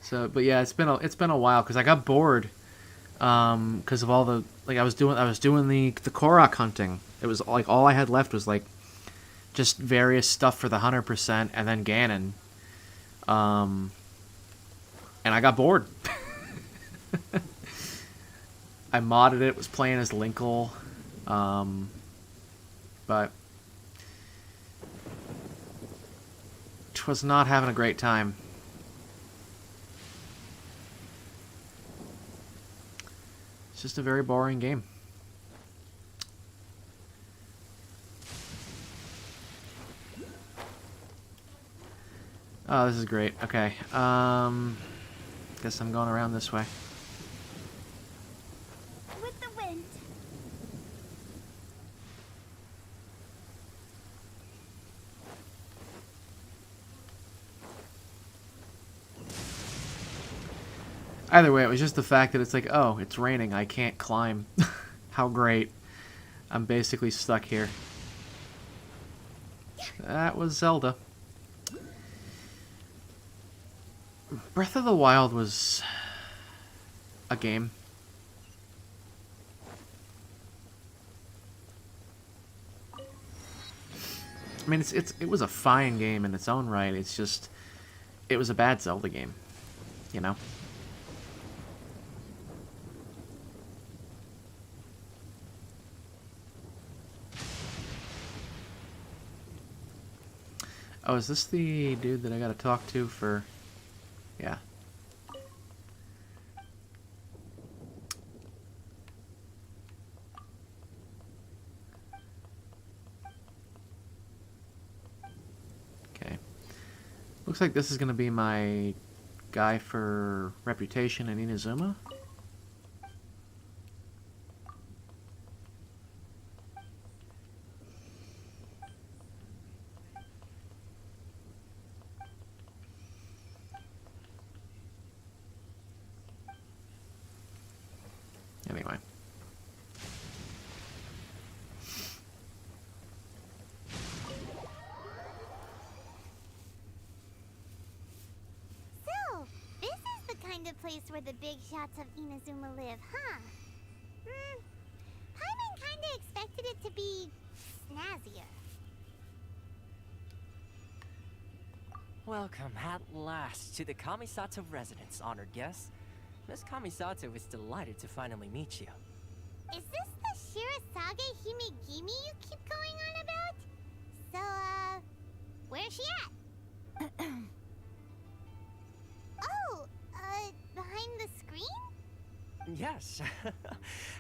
S1: So, but yeah, it's been a while because I got bored because of all the like I was doing the Korok hunting. It was like all I had left was like just various stuff for the 100% and then Ganon. And I got bored. I modded it, was playing as Linkle, but was not having a great time. It's just a very boring game. Oh, this is great. Okay. Guess I'm going around this way.
S2: With the wind.
S1: Either way, it was just the fact that it's like, oh, it's raining. I can't climb. How great. I'm basically stuck here. That was Zelda. Breath of the Wild was a game. I mean, it was a fine game in its own right. It's just, it was a bad Zelda game, you know? Oh, is this the dude that I gotta talk to for... Yeah. Okay. Looks like this is gonna be my guy for Reputation in Inazuma. Anyway.
S2: So, this is the kind of place where the big shots of Inazuma live, huh? Paimon kinda expected it to be snazzier.
S3: Welcome at last to the Kamisato residence, honored guests. Miss Kamisato is delighted to finally meet you.
S2: Is this the Shirasage Himegimi you keep going on about? So, where's she at? Oh, behind the screen?
S3: Yes.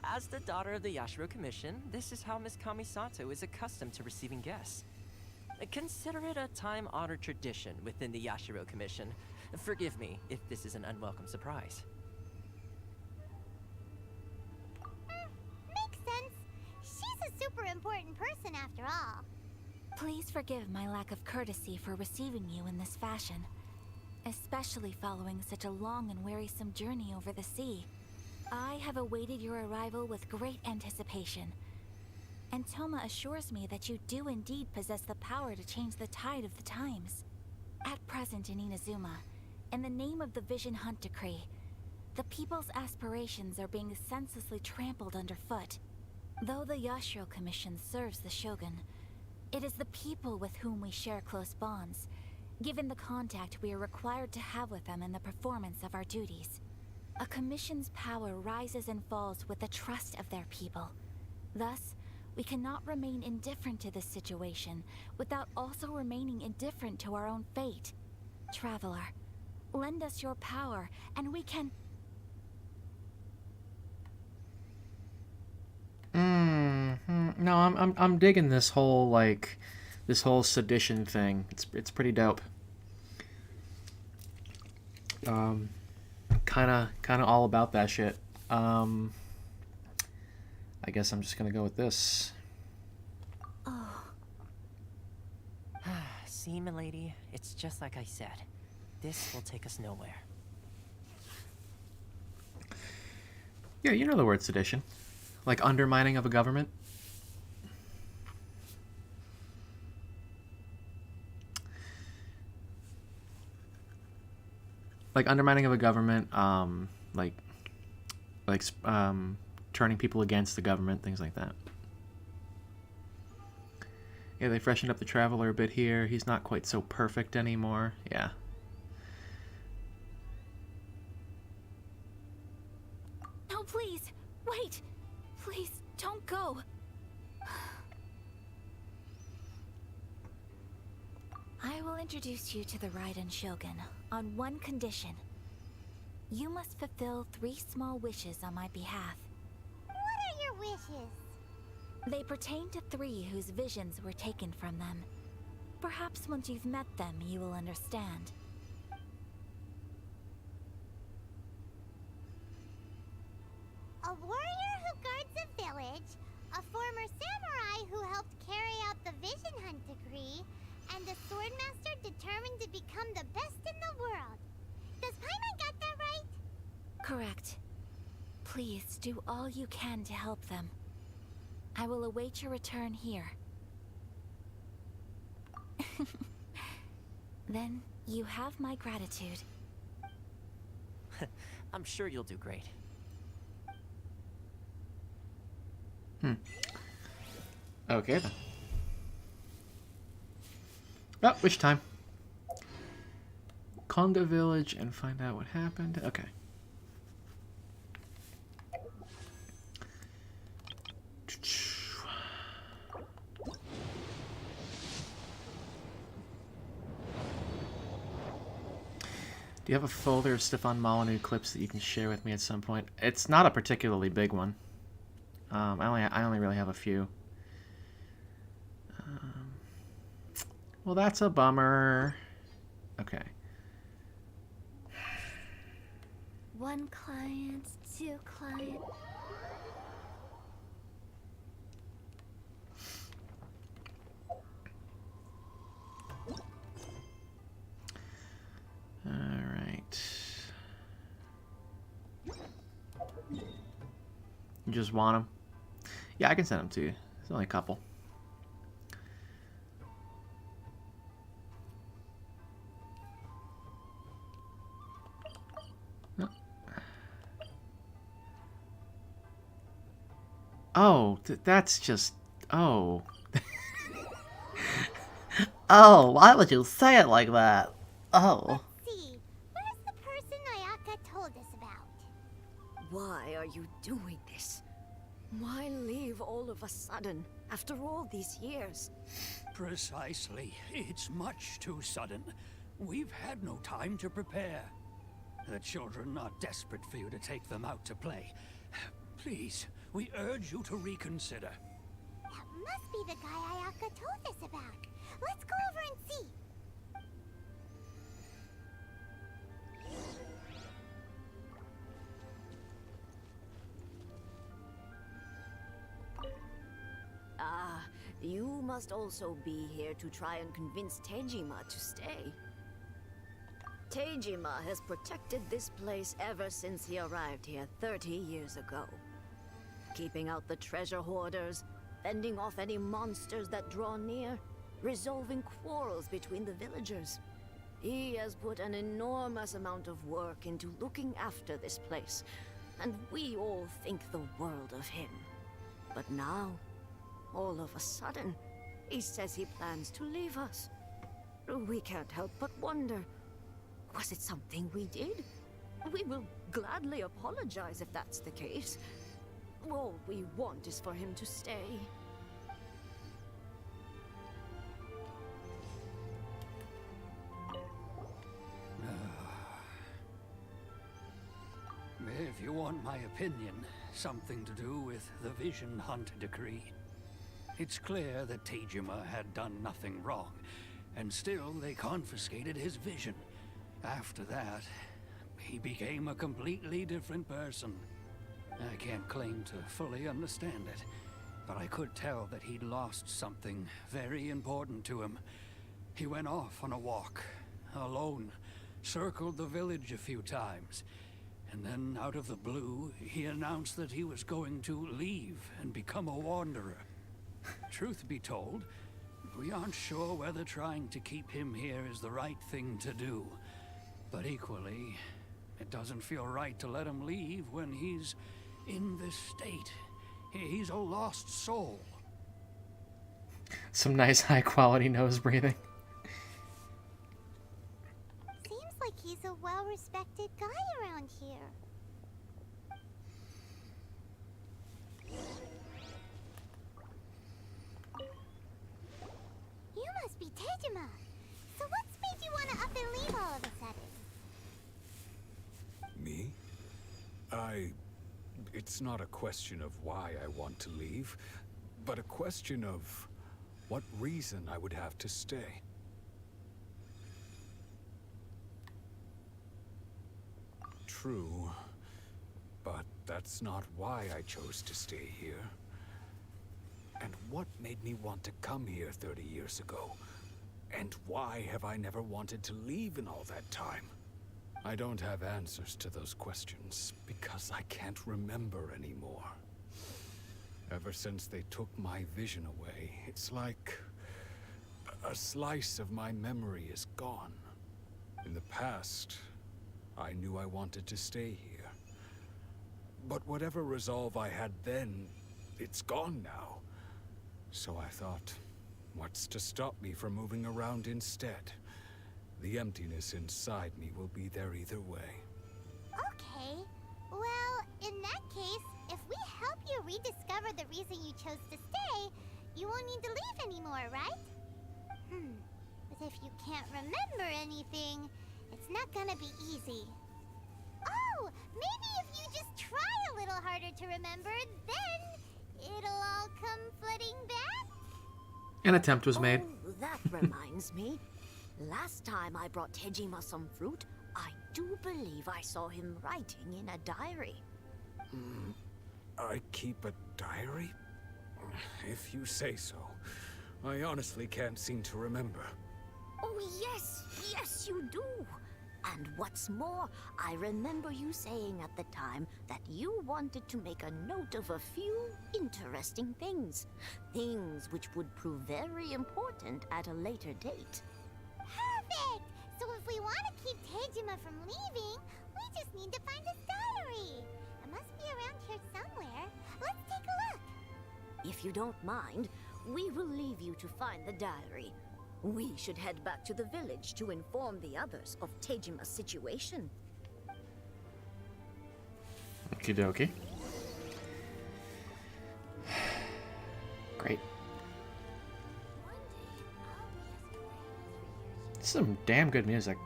S3: As the daughter of the Yashiro Commission, this is how Miss Kamisato is accustomed to receiving guests. Consider it a time-honored tradition within the Yashiro Commission. Forgive me if this is an unwelcome surprise.
S2: Makes sense. She's a super important person after all.
S4: Please forgive my lack of courtesy for receiving you in this fashion, especially following such a long and wearisome journey over the sea. I have awaited your arrival with great anticipation, and Toma assures me that you do indeed possess the power to change the tide of the times. At present in Inazuma, in the name of the Vision Hunt Decree, the people's aspirations are being senselessly trampled underfoot. Though the Yashiro Commission serves the Shogun, it is the people with whom we share close bonds, given the contact we are required to have with them in the performance of our duties. A commission's power rises and falls with the trust of their people. Thus, we cannot remain indifferent to this situation without also remaining indifferent to our own fate. traveler. Lend us your power, and we can...
S1: No, I'm digging this whole this whole sedition thing. It's pretty dope. Kind of all about that shit. I guess I'm just gonna go with this.
S4: Oh.
S3: See, milady, it's just like I said. This will take us nowhere.
S1: Yeah, you know the word sedition. Like undermining of a government. Like undermining of a government, turning people against the government, things like that. Yeah, they freshened up the Traveler a bit here. He's not quite so perfect anymore. Yeah.
S4: No, please, wait. Please, don't go. I will introduce you to the Raiden Shogun on one condition. You must fulfill 3 small wishes on my behalf.
S2: What are your wishes?
S4: They pertain to 3 whose visions were taken from them. Perhaps once you've met them, you will understand.
S2: A warrior who guards a village, a former samurai who helped carry out the Vision Hunt decree, and a swordmaster determined to become the best in the world. Does Paimon got that right?
S4: Correct. Please do all you can to help them. I will await your return here. Then you have my gratitude.
S3: I'm sure you'll do great.
S1: Okay then. Oh, which time? Konga Village and find out what happened. Okay. Do you have a folder of Stefan Molyneux clips that you can share with me at some point? It's not a particularly big one. I only really have a few. Well, that's a bummer. Okay.
S4: 1 client, 2 client.
S1: All right. You just want them? Yeah, I can send them to you. There's only a couple. Oh, that's just... Oh. Oh, why would you say it like that? Oh.
S2: Let's see. Where's the person Ayaka told us about?
S5: Why are you doing this? Why leave all of a sudden, after all these years?
S6: Precisely. It's much too sudden. We've had no time to prepare. The children are desperate for you to take them out to play. Please, we urge you to reconsider.
S2: That must be the guy Ayaka told us about. Let's go over and see.
S5: Ah, you must also be here to try and convince Tejima to stay. Tejima has protected this place ever since he arrived here 30 years ago. Keeping out the treasure hoarders, fending off any monsters that draw near, resolving quarrels between the villagers. He has put an enormous amount of work into looking after this place, and we all think the world of him. But now, all of a sudden, he says he plans to leave us. We can't help but wonder, was it something we did? We will gladly apologize if that's the case. All we want is for him to stay.
S6: if you want my opinion, something to do with the Vision Hunt decree. It's clear that Tejima had done nothing wrong, and still they confiscated his vision. After that, he became a completely different person. I can't claim to fully understand it, but I could tell that he'd lost something very important to him. He went off on a walk, alone, circled the village a few times, and then out of the blue, he announced that he was going to leave and become a wanderer. Truth be told, we aren't sure whether trying to keep him here is the right thing to do. But equally, it doesn't feel right to let him leave when he's in this state. He's a lost soul.
S1: Some nice high-quality nose breathing.
S2: Seems like he's a well-respected guy around here. You must be Tejima. So what's made you want to up and leave all of a sudden?
S7: Me? It's not a question of why I want to leave, but a question of what reason I would have to stay. True, but that's not why I chose to stay here. And what made me want to come here 30 years ago? And why have I never wanted to leave in all that time? I don't have answers to those questions, because I can't remember anymore. Ever since they took my vision away, it's like a slice of my memory is gone. In the past, I knew I wanted to stay here. But whatever resolve I had then, it's gone now. So I thought, what's to stop me from moving around instead? The emptiness inside me will be there either way.
S2: Okay. Well, in that case, if we help you rediscover the reason you chose to stay, you won't need to leave anymore, right? But if you can't remember anything, it's not gonna be easy. Oh, maybe if you just try a little harder to remember, then it'll all come flooding back?
S1: An attempt was made.
S5: Oh, that reminds me. Last time I brought Tejima some fruit, I do believe I saw him writing in a diary.
S7: I keep a diary? If you say so. I honestly can't seem to remember.
S5: Oh, yes, you do. And what's more, I remember you saying at the time that you wanted to make a note of a few interesting things. Things which would prove very important at a later date.
S2: Perfect! So if we want to keep Tejima from leaving, we just need to find his diary. It must be around here somewhere. Let's take a look.
S5: If you don't mind, we will leave you to find the diary. We should head back to the village to inform the others of Tejima's situation.
S1: Okie dokie. Great. Some damn good music.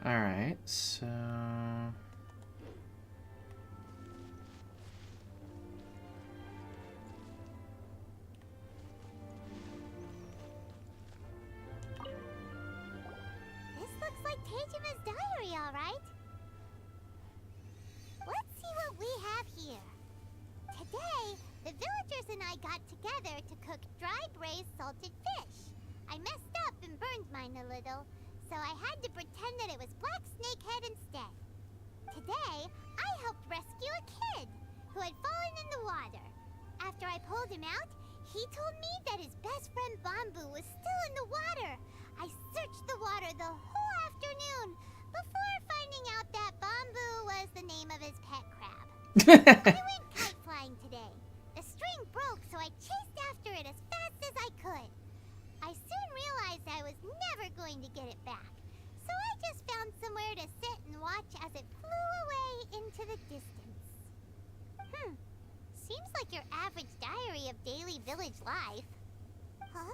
S1: Alright, so...
S2: This looks like Tejima's diary, all right. Let's see what we have here. Today, the villagers and I got together to cook dry braised salted fish. I messed up and burned mine a little, so I had to pretend that it was black snakehead instead. Today, I helped rescue a kid who had fallen in the water. After I pulled him out, he told me that his best friend Bamboo was still in the water. I searched the water the whole afternoon before finding out that Bamboo was the name of his pet crab. I went kite flying today. The string broke, so I chased after it as fast as I could. I soon realized I was never going to get it back, so I just found somewhere to sit and watch as it flew away into the distance. Seems like your average diary of daily village life. Huh?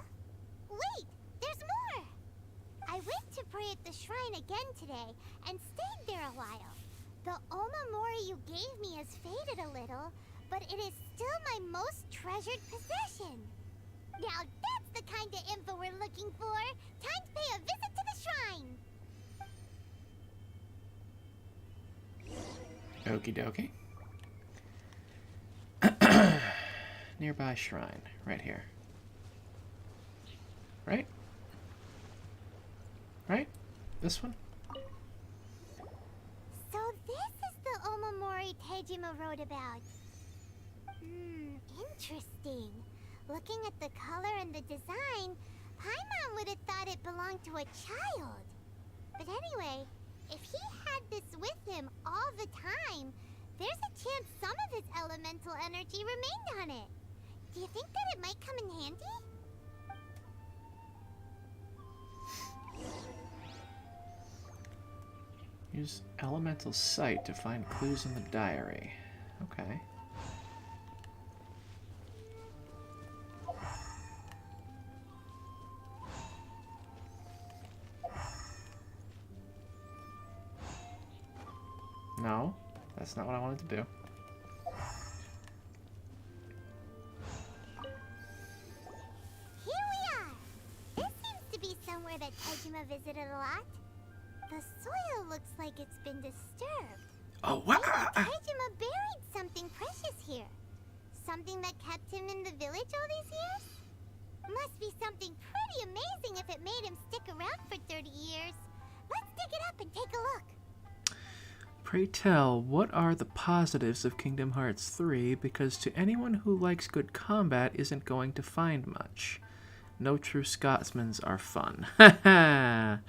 S2: Omamori at the shrine again today and stayed there a while. The Omamori you gave me has faded a little, but it is still my most treasured possession. Now that's the kind of info we're looking for. Time to pay a visit to the shrine.
S1: Okie dokie. Nearby shrine, right here. Right? Right? This one?
S2: So this is the Omamori Tejima wrote about. Interesting. Looking at the color and the design, Paimon would have thought it belonged to a child. But anyway, if he had this with him all the time, there's a chance some of his elemental energy remained on it. Do you think that it might come in handy?
S1: Use elemental sight to find clues in the diary. Okay. No, that's not what I wanted to do.
S2: Here we are! This seems to be somewhere that Tejima visited a lot. The soil looks like it's been disturbed.
S1: Oh, wow!
S2: Maybe Tejima buried something precious here. Something that kept him in the village all these years? Must be something pretty amazing if it made him stick around for 30 years. Let's dig it up and take a look.
S1: Pray tell, what are the positives of Kingdom Hearts 3? Because to anyone who likes good combat isn't going to find much. No true Scotsmans are fun. Yeah.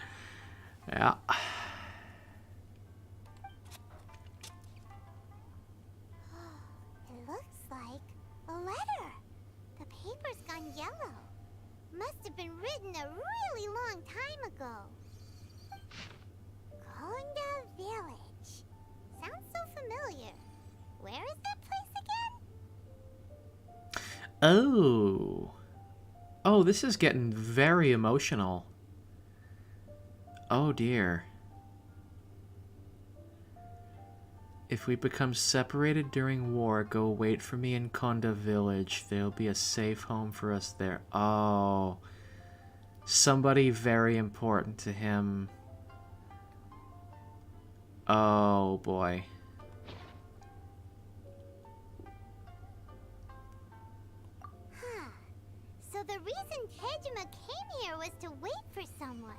S2: It looks like a letter. The paper's gone yellow. Must have been written a really long time ago. Konda Village. Sounds so familiar. Where is that place again?
S1: Oh. Oh, this is getting very emotional. Oh dear. If we become separated during war, go wait for me in Konda Village. There'll be a safe home for us there. Oh. Somebody very important to him. Oh boy.
S2: Huh. So the reason Tejima came here was to wait for someone.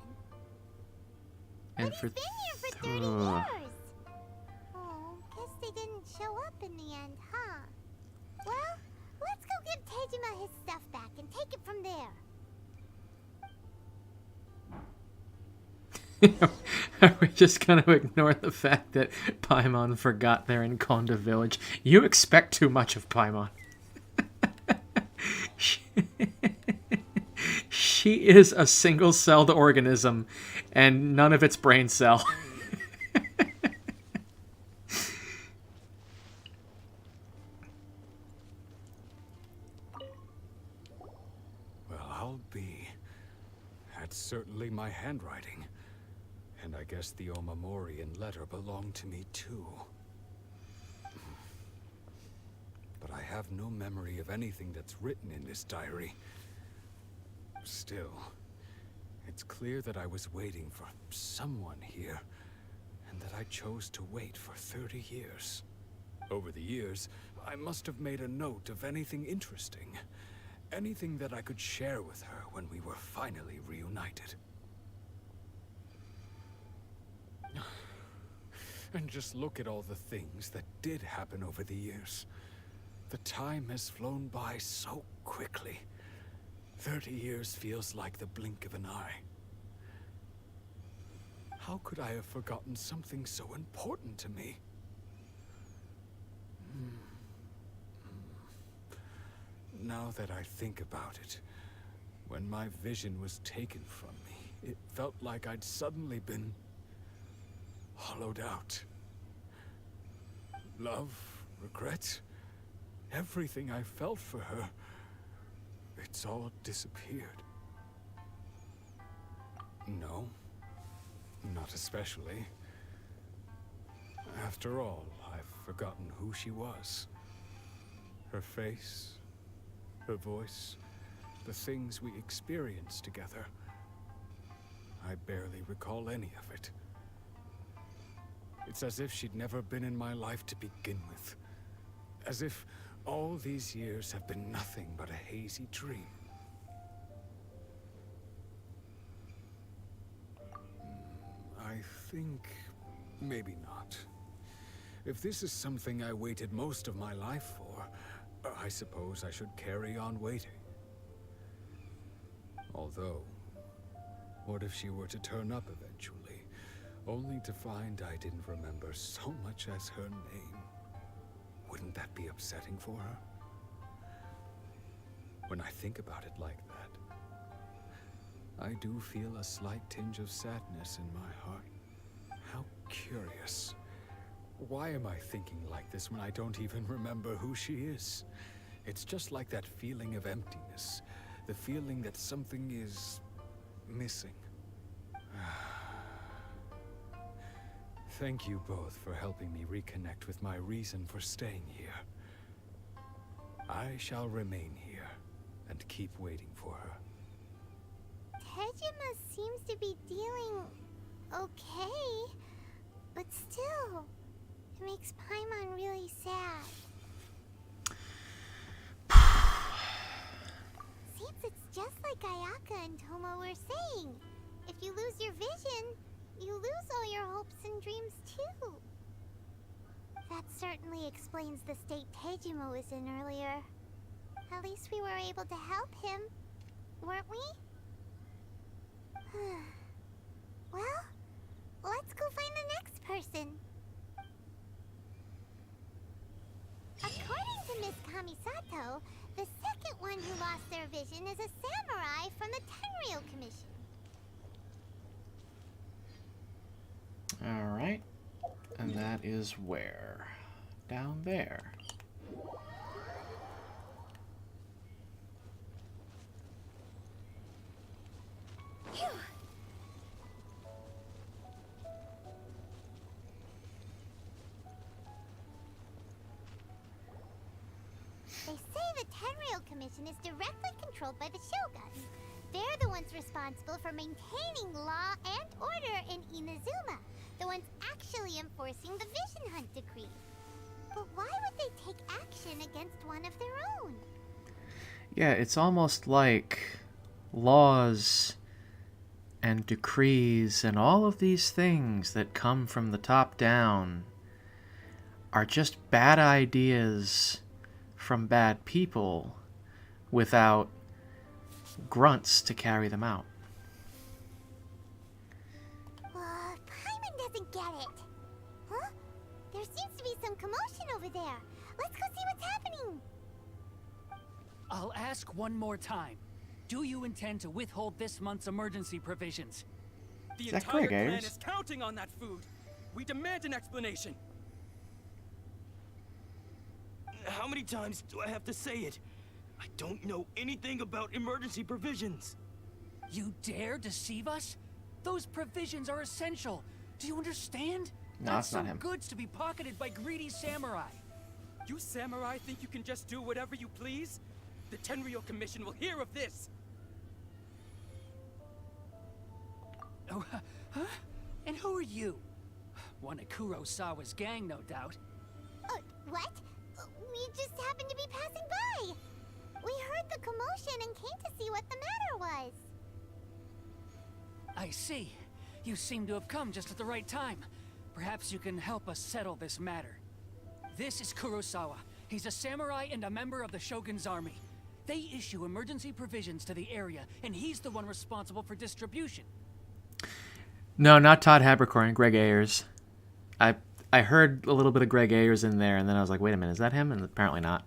S1: And
S2: But he's been here for 30 years. Oh, guess they didn't show up in the end, huh? Well, let's go give Tejima his stuff back and take it from there.
S1: Are we just going to ignore the fact that Paimon forgot they're in Konda Village? You expect too much of Paimon. She is a single-celled organism, and none of its brain cell.
S7: Well, I'll be. That's certainly my handwriting. And I guess the Omamorian letter belonged to me too. But I have no memory of anything that's written in this diary. Still, it's clear that I was waiting for someone here, and that I chose to wait for 30 years. Over the years, I must have made a note of anything interesting. Anything that I could share with her when we were finally reunited. And just look at all the things that did happen over the years. The time has flown by so quickly. 30 years feels like the blink of an eye. How could I have forgotten something so important to me? Now that I think about it, when my vision was taken from me, it felt like I'd suddenly been hollowed out. Love, regret, everything I felt for her, it's all disappeared. No, Not especially. After all, I've forgotten who she was. Her face, her voice, the things we experienced together. I barely recall any of it. It's as if she'd never been in my life to begin with. As if all these years have been nothing but a hazy dream. I think maybe not. If this is something I waited most of my life for, I suppose I should carry on waiting. Although, what if she were to turn up eventually, only to find I didn't remember so much as her name? Wouldn't that be upsetting for her? When I think about it like that, I do feel a slight tinge of sadness in my heart. How curious. Why am I thinking like this when I don't even remember who she is? It's just like that feeling of emptiness. The feeling that something is missing. Thank you both for helping me reconnect with my reason for staying here. I shall remain here and keep waiting for her.
S2: Tejima seems to be dealing okay, but still, it makes Paimon really sad. Seems it's just like Ayaka and Tomo were saying. If you lose your vision, you lose all your hopes and dreams too. That certainly explains the state Tejima was in earlier. At least we were able to help him, weren't we? Well, let's go find the next person. According to Miss Kamisato, the second one who lost their vision is a samurai from the Tenryou Commission.
S1: Alright. And that is where? Down there.
S2: Phew. They say the Tenryou Commission is directly controlled by the Shogun. They're the ones responsible for maintaining law and order in Inazuma. The ones actually enforcing the Vision Hunt decree. But why would they take action against one of their own?
S1: Yeah, it's almost like laws and decrees and all of these things that come from the top down are just bad ideas from bad people without grunts to carry them out.
S2: Paimon doesn't get it. Huh? There seems to be some commotion over there. Let's go see what's happening.
S8: I'll ask one more time. Do you intend to withhold this month's emergency provisions?
S9: The
S1: Is that
S9: entire
S1: Greg
S9: clan
S1: Ayers?
S9: is counting on that food. We demand an explanation. How many times do I have to say it? I don't know anything about emergency provisions.
S8: You dare deceive us? Those provisions are essential. Do you understand?
S1: No, it's not him.
S8: Goods to be pocketed by greedy samurai.
S9: You samurai think you can just do whatever you please? The Tenryou Commission will hear of this.
S8: Oh, huh? And who are you? One of Kurosawa's gang, no doubt.
S2: What? We just happened to be passing by. We heard the commotion and came to see what the matter was.
S8: I see. You seem to have come just at the right time. Perhaps you can help us settle this matter. This is Kurosawa. He's a samurai and a member of the Shogun's army. They issue emergency provisions to the area, and he's the one responsible for distribution.
S1: No, not Todd Habercorn, Greg Ayers. I heard a little bit of Greg Ayers in there, and then I was like, wait a minute, is that him? And apparently not.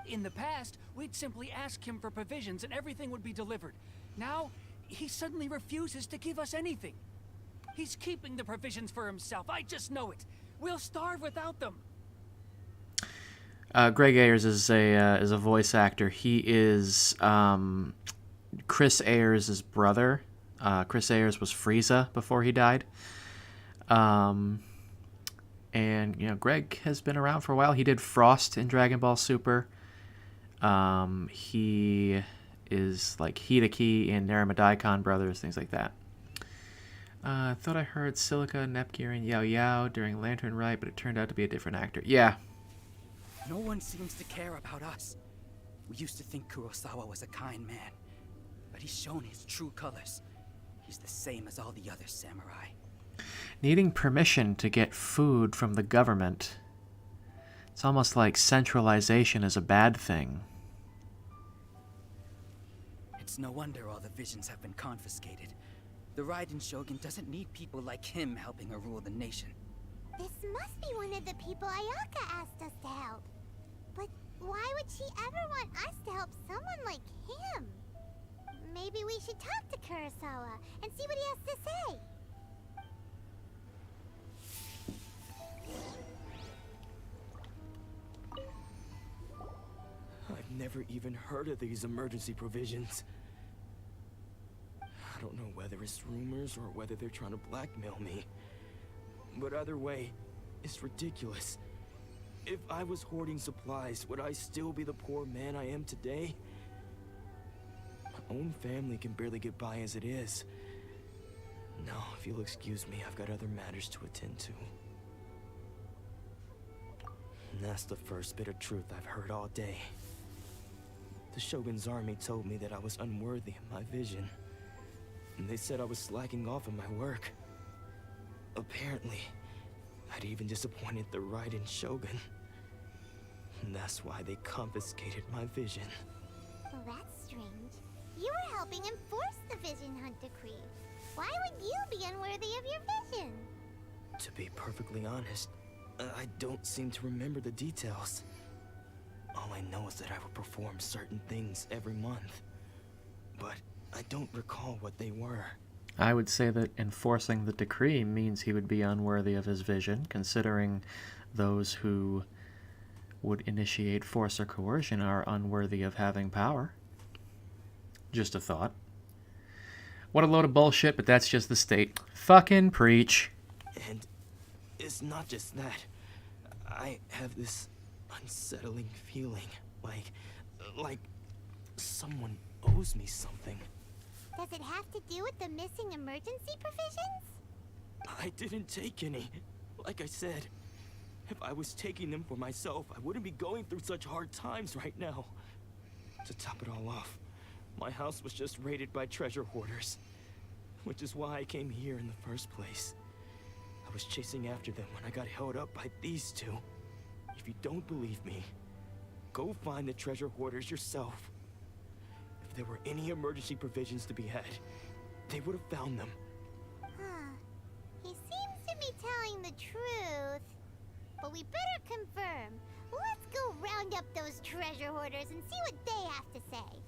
S8: In the past, we'd simply ask him for provisions and everything would be delivered. Now, he suddenly refuses to give us anything. He's keeping the provisions for himself. I just know it. We'll starve without them.
S1: Greg Ayers is a voice actor. He is Chris Ayers' brother Chris Ayers was Frieza before he died. And, you know, Greg has been around for a while. He did Frost in Dragon Ball Super. He is like Hideki in Naruma Daikon Brothers, things like that. I thought I heard Silica, Nepgear, and Yao Yao during Lantern Rite, but it turned out to be a different actor. Yeah.
S10: No one seems to care about us. We used to think Kurosawa was a kind man, but he's shown his true colors. He's the same as all the other samurai.
S1: Needing permission to get food from the government. It's almost like centralization is a bad thing.
S10: It's no wonder all the visions have been confiscated. The Raiden Shogun doesn't need people like him helping her rule the nation.
S2: This must be one of the people Ayaka asked us to help. But why would she ever want us to help someone like him? Maybe we should talk to Kurosawa and see what he has to say.
S9: I've never even heard of these emergency provisions. I don't know whether it's rumors or whether they're trying to blackmail me. But either way, it's ridiculous. If I was hoarding supplies, would I still be the poor man I am today? My own family can barely get by as it is. Now, if you'll excuse me, I've got other matters to attend to. And that's the first bit of truth I've heard all day. The Shogun's army told me that I was unworthy of my vision. And they said I was slacking off in my work. Apparently, I'd even disappointed the Raiden Shogun. And that's why they confiscated my vision.
S2: Well, that's strange. You were helping enforce the Vision Hunt Decree. Why would you be unworthy of your vision?
S9: To be perfectly honest, I don't seem to remember the details. All I know is that I would perform certain things every month. But I don't recall what they were.
S1: I would say that enforcing the decree means he would be unworthy of his vision, considering those who would initiate force or coercion are unworthy of having power. Just a thought. What a load of bullshit, but that's just the state. Fucking preach.
S9: And it's not just that. I have this unsettling feeling, like someone owes me something.
S2: Does it have to do with the missing emergency provisions?
S9: I didn't take any. Like I said, if I was taking them for myself, I wouldn't be going through such hard times right now. To top it all off, my house was just raided by treasure hoarders, which is why I came here in the first place. I was chasing after them when I got held up by these two. If you don't believe me, go find the treasure hoarders yourself. If there were any emergency provisions to be had, they would have found them.
S2: Huh. He seems to be telling the truth. But we better confirm. Let's go round up those treasure hoarders and see what they have to say.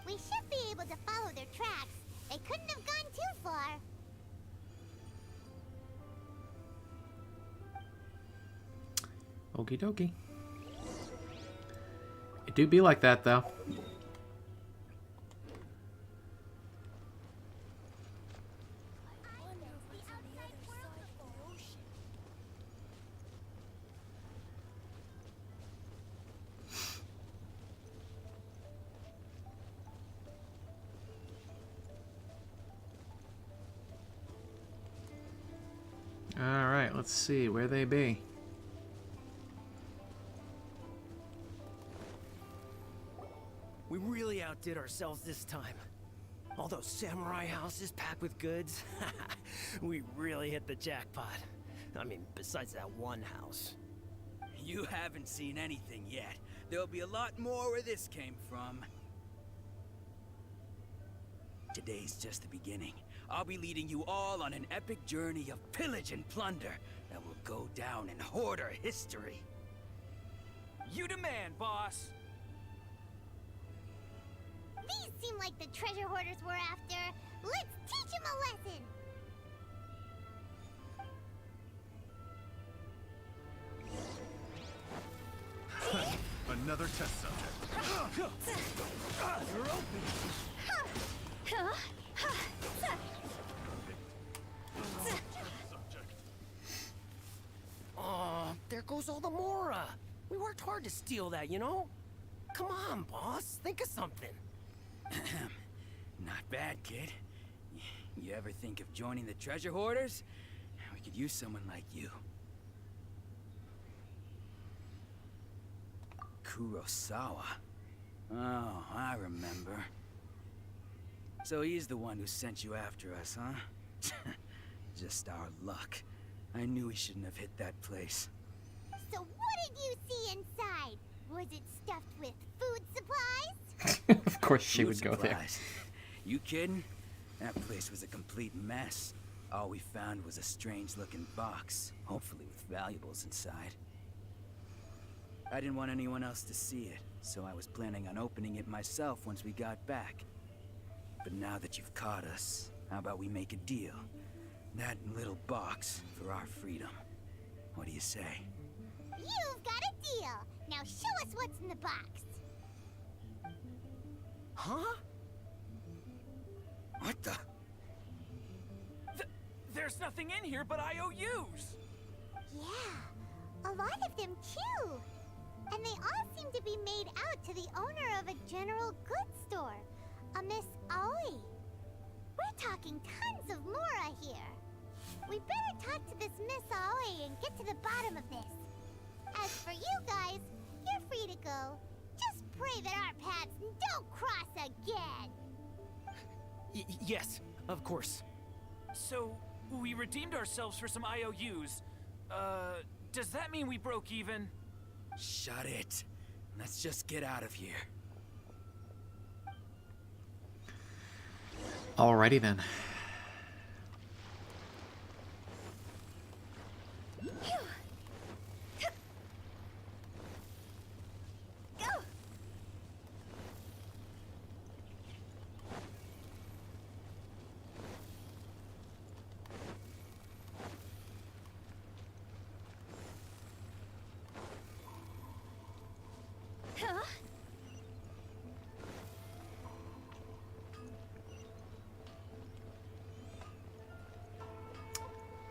S2: We should be able to follow their tracks. They couldn't have gone too far.
S1: Okie dokie. It do be like that, though. Alright, let's see where they be.
S11: We really outdid ourselves this time. All those samurai houses packed with goods. We really hit the jackpot. I mean, besides that one house.
S10: You haven't seen anything yet. There'll be a lot more where this came from. Today's just the beginning. I'll be leading you all on an epic journey of pillage and plunder that will go down in hoarder history. You demand, boss!
S2: These seem like the treasure hoarders we're after. Let's teach them a lesson.
S12: Another test subject.
S9: You're open.
S11: was all the Mora. We worked hard to steal that, you know? Come on, boss. Think of something.
S10: Not bad, kid. You ever think of joining the treasure hoarders? We could use someone like you. Kurosawa. Oh, I remember. So he's the one who sent you after us, huh? Just our luck. I knew we shouldn't have hit that place.
S2: So what did you see inside? Was it stuffed with food supplies?
S1: Of course she
S10: Food
S1: would go there.
S10: supplies. You kidding? That place was a complete mess. All we found was a strange-looking box, hopefully with valuables inside. I didn't want anyone else to see it, so I was planning on opening it myself once we got back. But now that you've caught us, how about we make a deal? That little box for our freedom. What do you say?
S2: You've got a deal. Now show us what's in the box.
S11: Huh?
S10: What the?
S8: There's nothing in here but IOUs!
S2: Yeah, a lot of them too. And they all seem to be made out to the owner of a general goods store, a Miss Aoi. We're talking tons of Mora here. We better talk to this Miss Aoi and get to the bottom of this. As for you guys, you're free to go. Just pray that our paths don't cross again.
S11: Yes, of course.
S8: So, we redeemed ourselves for some IOUs. Does that mean we broke even?
S10: Shut it. Let's just get out of here.
S1: Alrighty then.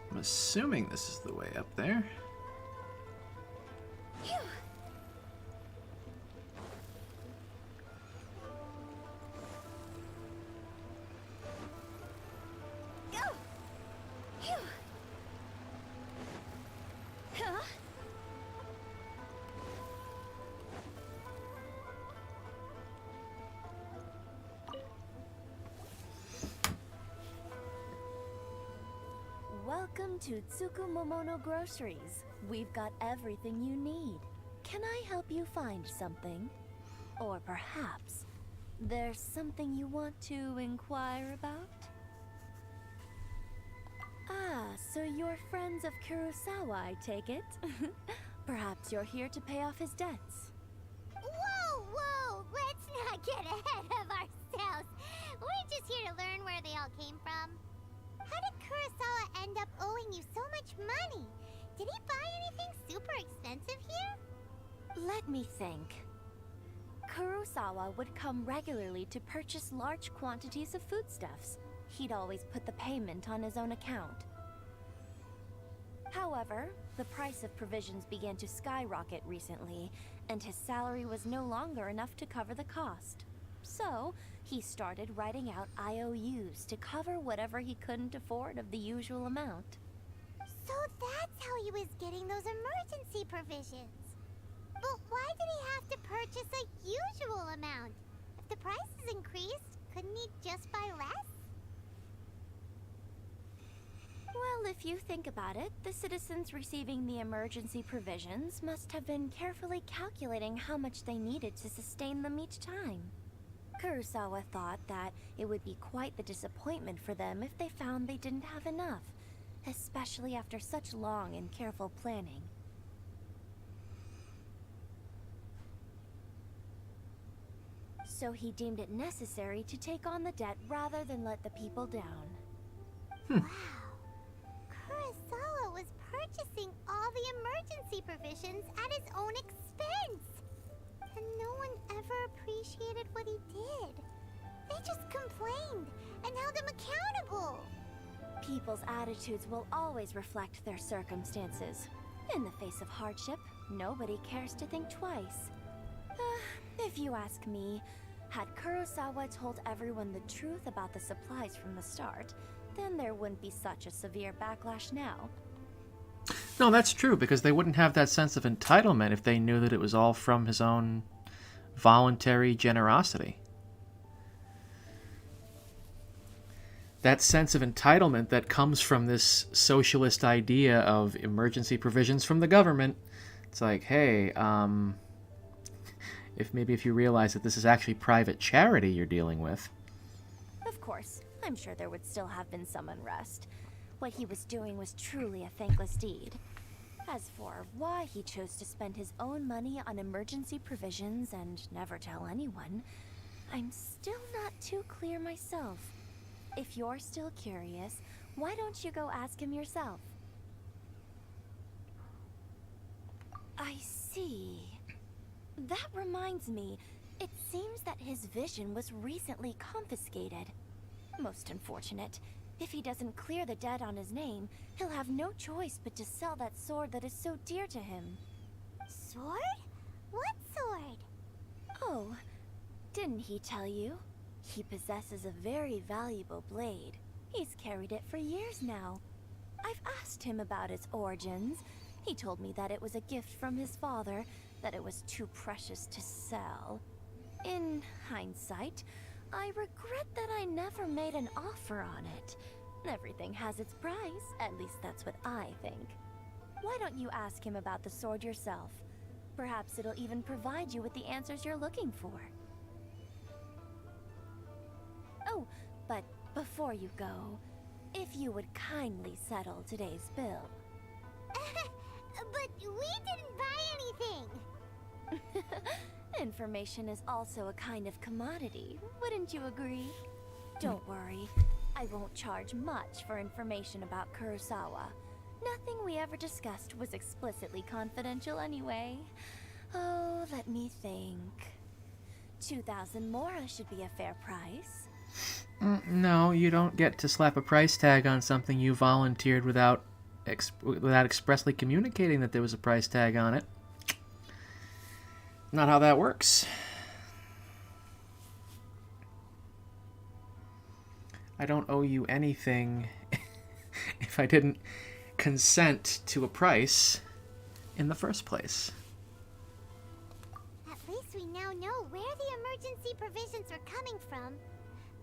S1: I'm assuming this is the way up there.
S13: Welcome to Tsukumomono Groceries. We've got everything you need. Can I help you find something? Or perhaps there's something you want to inquire about? Ah, so you're friends of Kurosawa, I take it? Perhaps you're here to pay off his debts.
S2: Whoa, whoa! Let's not get ahead of ourselves. We're just here to learn where they all came from. How did Kurosawa end up owing you so much money? Did he buy anything super expensive here?
S13: Let me think. Kurosawa would come regularly to purchase large quantities of foodstuffs. He'd always put the payment on his own account. However, the price of provisions began to skyrocket recently, and his salary was no longer enough to cover the cost. So, he started writing out IOUs to cover whatever he couldn't afford of the usual amount.
S2: So that's how he was getting those emergency provisions. But why did he have to purchase a usual amount? If the prices increased, couldn't he just buy less?
S13: Well, if you think about it, the citizens receiving the emergency provisions must have been carefully calculating how much they needed to sustain them each time. Kurosawa thought that it would be quite the disappointment for them if they found they didn't have enough, especially after such long and careful planning. So he deemed it necessary to take on the debt rather than let the people down.
S2: Wow. Kurosawa was purchasing all the emergency provisions at his own expense. And no one ever appreciated what he did. They just complained and held him accountable.
S13: People's attitudes will always reflect their circumstances. In the face of hardship, nobody cares to think twice. If you ask me, had Kurosawa told everyone the truth about the supplies from the start, then there wouldn't be such a severe backlash now.
S1: No, that's true, because they wouldn't have that sense of entitlement if they knew that it was all from his own voluntary generosity. That sense of entitlement that comes from this socialist idea of emergency provisions from the government. It's like, hey, if you realize that this is actually private charity you're dealing with.
S13: Of course, I'm sure there would still have been some unrest. What he was doing was truly a thankless deed. As for why he chose to spend his own money on emergency provisions and never tell anyone, I'm still not too clear myself. If you're still curious, why don't you go ask him yourself? I see. That reminds me, it seems that his vision was recently confiscated. Most unfortunate. If he doesn't clear the debt on his name, he'll have no choice but to sell that sword that is so dear to him.
S2: Sword? What sword?
S13: Oh, didn't he tell you? He possesses a very valuable blade. He's carried it for years now. I've asked him about its origins. He told me that it was a gift from his father, that it was too precious to sell. In hindsight, I regret that I never made an offer on it. Everything has its price, at least that's what I think. Why don't you ask him about the sword yourself? Perhaps it'll even provide you with the answers you're looking for. Oh, but before you go, if you would kindly settle today's bill.
S2: But we didn't buy anything!
S13: Information is also a kind of commodity, wouldn't you agree? Don't worry, I won't charge much for information about Kurosawa. Nothing we ever discussed was explicitly confidential anyway. Oh, let me think. 2,000 mora should be a fair price.
S1: No, you don't get to slap a price tag on something you volunteered without expressly communicating that there was a price tag on it. Not how that works. I don't owe you anything if I didn't consent to a price in the first place.
S2: At least we now know where the emergency provisions are coming from.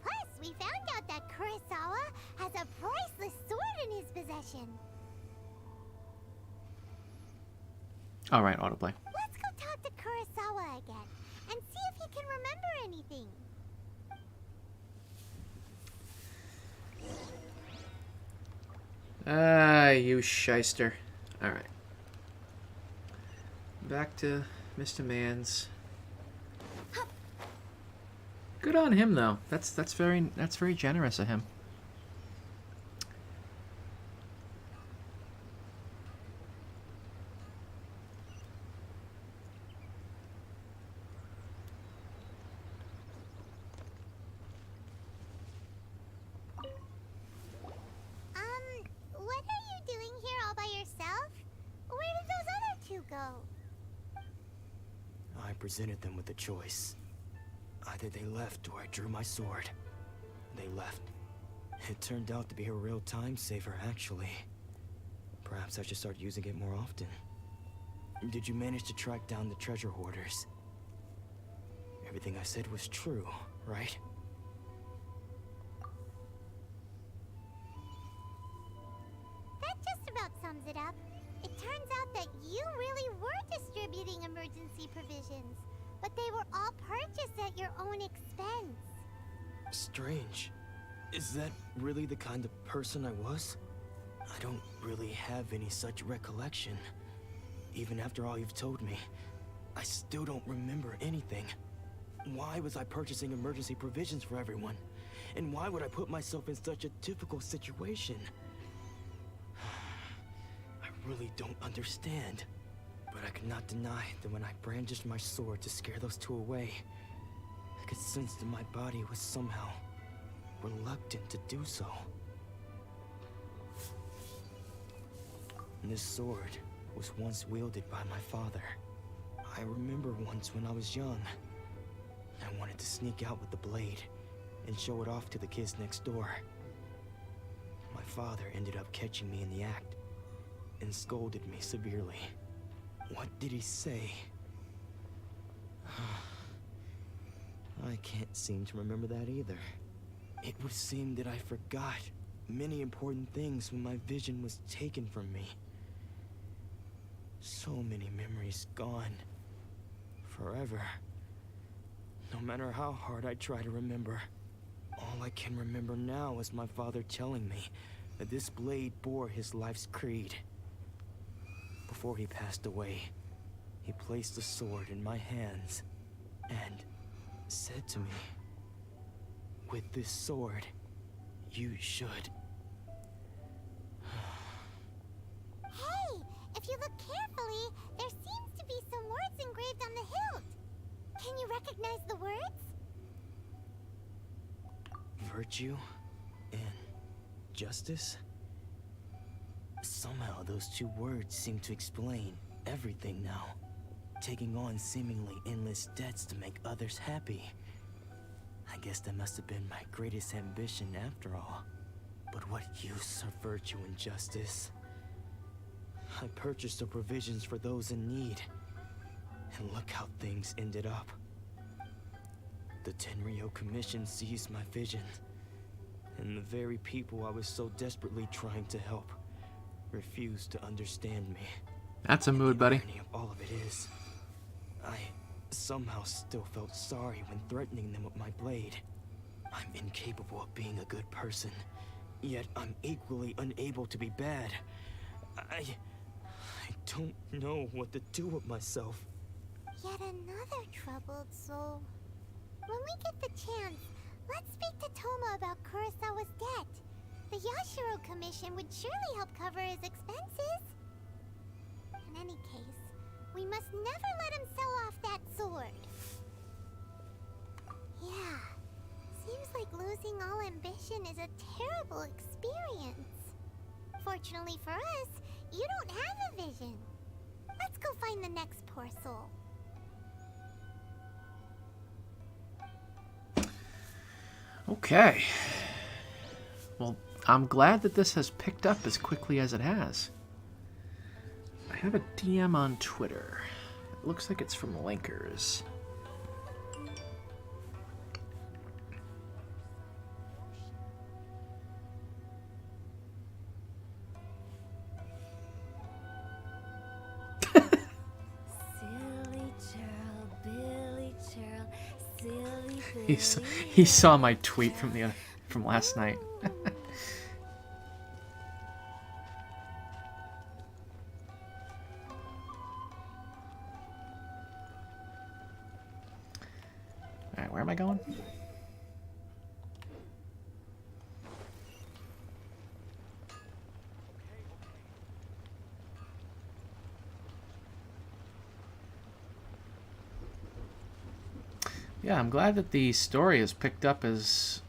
S2: Plus, we found out that Kurosawa has a priceless sword in his possession.
S1: Alright, autoplay.
S2: Let's go talk to Kurosawa again and see if he can remember anything.
S1: Ah, you shyster. Alright. Back to Mr. Mans. Good on him, though. That's very generous of him.
S2: What are you doing here all by yourself? Where did those other two go?
S9: I presented them with a choice. Either they left or I drew my sword. They left. It turned out to be a real time saver, actually. Perhaps I should start using it more often. Did you manage to track down the treasure hoarders? Everything I said was true, right?
S2: That just about sums it up. It turns out that you really were distributing emergency provisions, but they were all purchased at your own expense.
S9: Strange. Is that really the kind of person I was? I don't really have any such recollection. Even after all you've told me, I still don't remember anything. Why was I purchasing emergency provisions for everyone? And why would I put myself in such a difficult situation? I really don't understand. But I cannot deny that when I brandished my sword to scare those two away, I could sense that my body was somehow reluctant to do so. And this sword, was once wielded by my father. I remember once when I was young, I wanted to sneak out with the blade and show it off to the kids next door. My father ended up catching me in the act and scolded me severely. What did he say? I can't seem to remember that either. It would seem that I forgot many important things when my vision was taken from me. So many memories gone. Forever. No matter how hard I try to remember, all I can remember now is my father telling me that this blade bore his life's creed. Before he passed away, he placed the sword in my hands and said to me, "With this sword, you should."
S2: Hey, if you look carefully, there seems to be some words engraved on the hilt. Can you recognize the words?
S9: Virtue and justice? Somehow those two words seem to explain everything now. Taking on seemingly endless debts to make others happy. I guess that must have been my greatest ambition after all. But what use are virtue and justice? I purchased the provisions for those in need. And look how things ended up. The Tenryo Commission seized my vision. And the very people I was so desperately trying to help refused to understand me.
S1: That's a mood, buddy.
S9: The irony of all of it is, I somehow still felt sorry when threatening them with my blade. I'm incapable of being a good person, yet I'm equally unable to be bad. I don't know what to do with myself.
S2: Yet another troubled soul. When we get the chance, let's speak to Toma about Kurosawa's debt. The Yashiro Commission would surely help cover his expenses. In any case, we must never let him sell off that sword. Yeah, seems like losing all ambition is a terrible experience. Fortunately for us, you don't have a vision. Let's go find the next poor soul.
S1: Okay. Well, I'm glad that this has picked up as quickly as it has. I have a DM on Twitter. It looks like it's from Linkers. He saw my tweet from last night. Alright, where am I going? Yeah, I'm glad that the story has picked up as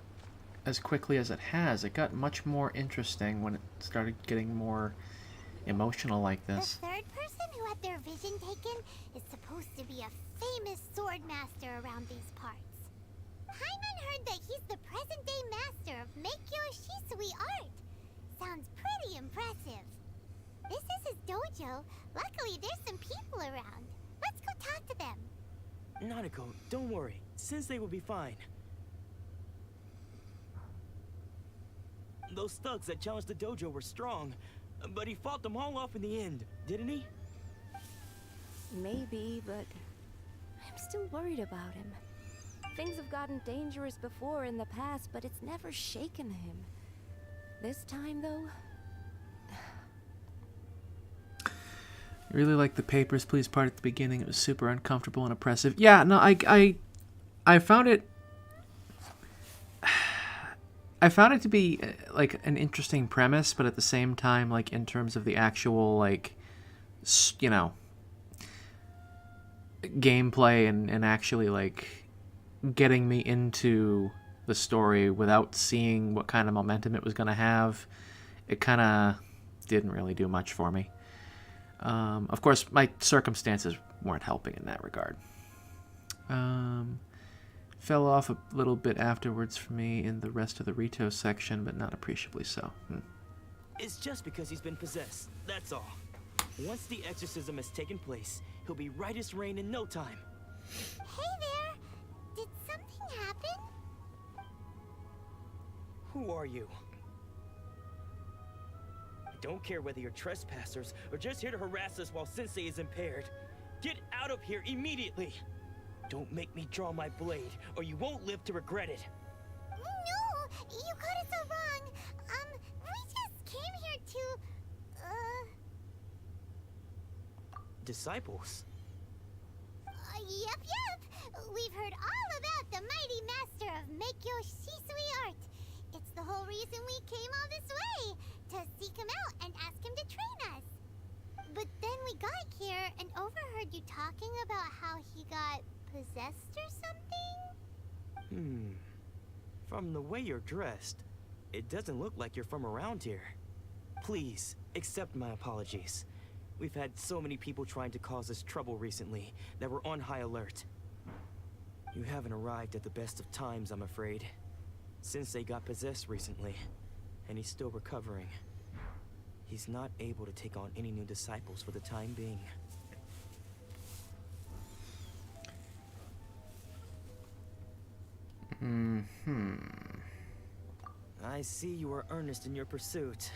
S1: quickly as it has. It got much more interesting when it started getting more emotional like this.
S2: The third person who had their vision taken is supposed to be a famous sword master around these parts. Paimon heard that he's the present-day master of Meikyo Shisui art. Sounds pretty impressive. This is his dojo. Luckily, there's some people around. Let's go talk to them.
S9: Nanako, don't worry. Sensei will be fine. Those thugs that challenged the dojo were strong, but he fought them all off in the end, didn't he?
S13: Maybe, but I'm still worried about him. Things have gotten dangerous before in the past, but it's never shaken him. This time, though...
S1: I really like the Papers, Please part at the beginning. It was super uncomfortable and oppressive. Yeah, no, I found it... I found it to be, like, an interesting premise, but at the same time, like, in terms of the actual, like, you know, gameplay and actually, like, getting me into the story without seeing what kind of momentum it was going to have, it kind of didn't really do much for me. Of course, my circumstances weren't helping in that regard. Fell off a little bit afterwards for me in the rest of the Rito section, but not appreciably so.
S9: It's just because he's been possessed, that's all. Once the exorcism has taken place, he'll be right as rain in no time.
S2: Hey there! Did something happen?
S9: Who are you? I don't care whether you're trespassers or just here to harass us while Sensei is impaired. Get out of here immediately! Don't make me draw my blade, or you won't live to regret it.
S2: No! You got it so wrong! We just came here to...
S9: Disciples?
S2: Yep. We've heard all about the mighty master of Meikyo Shisui art. It's the whole reason we came all this way, to seek him out and ask him to train us. But then we got here and overheard you talking about how he got possessed or something?
S9: From the way you're dressed, it doesn't look like you're from around here. Please, accept my apologies. We've had so many people trying to cause us trouble recently that we're on high alert. You haven't arrived at the best of times, I'm afraid. Sensei got possessed recently, and he's still recovering. He's not able to take on any new disciples for the time being. I see you are earnest in your pursuit.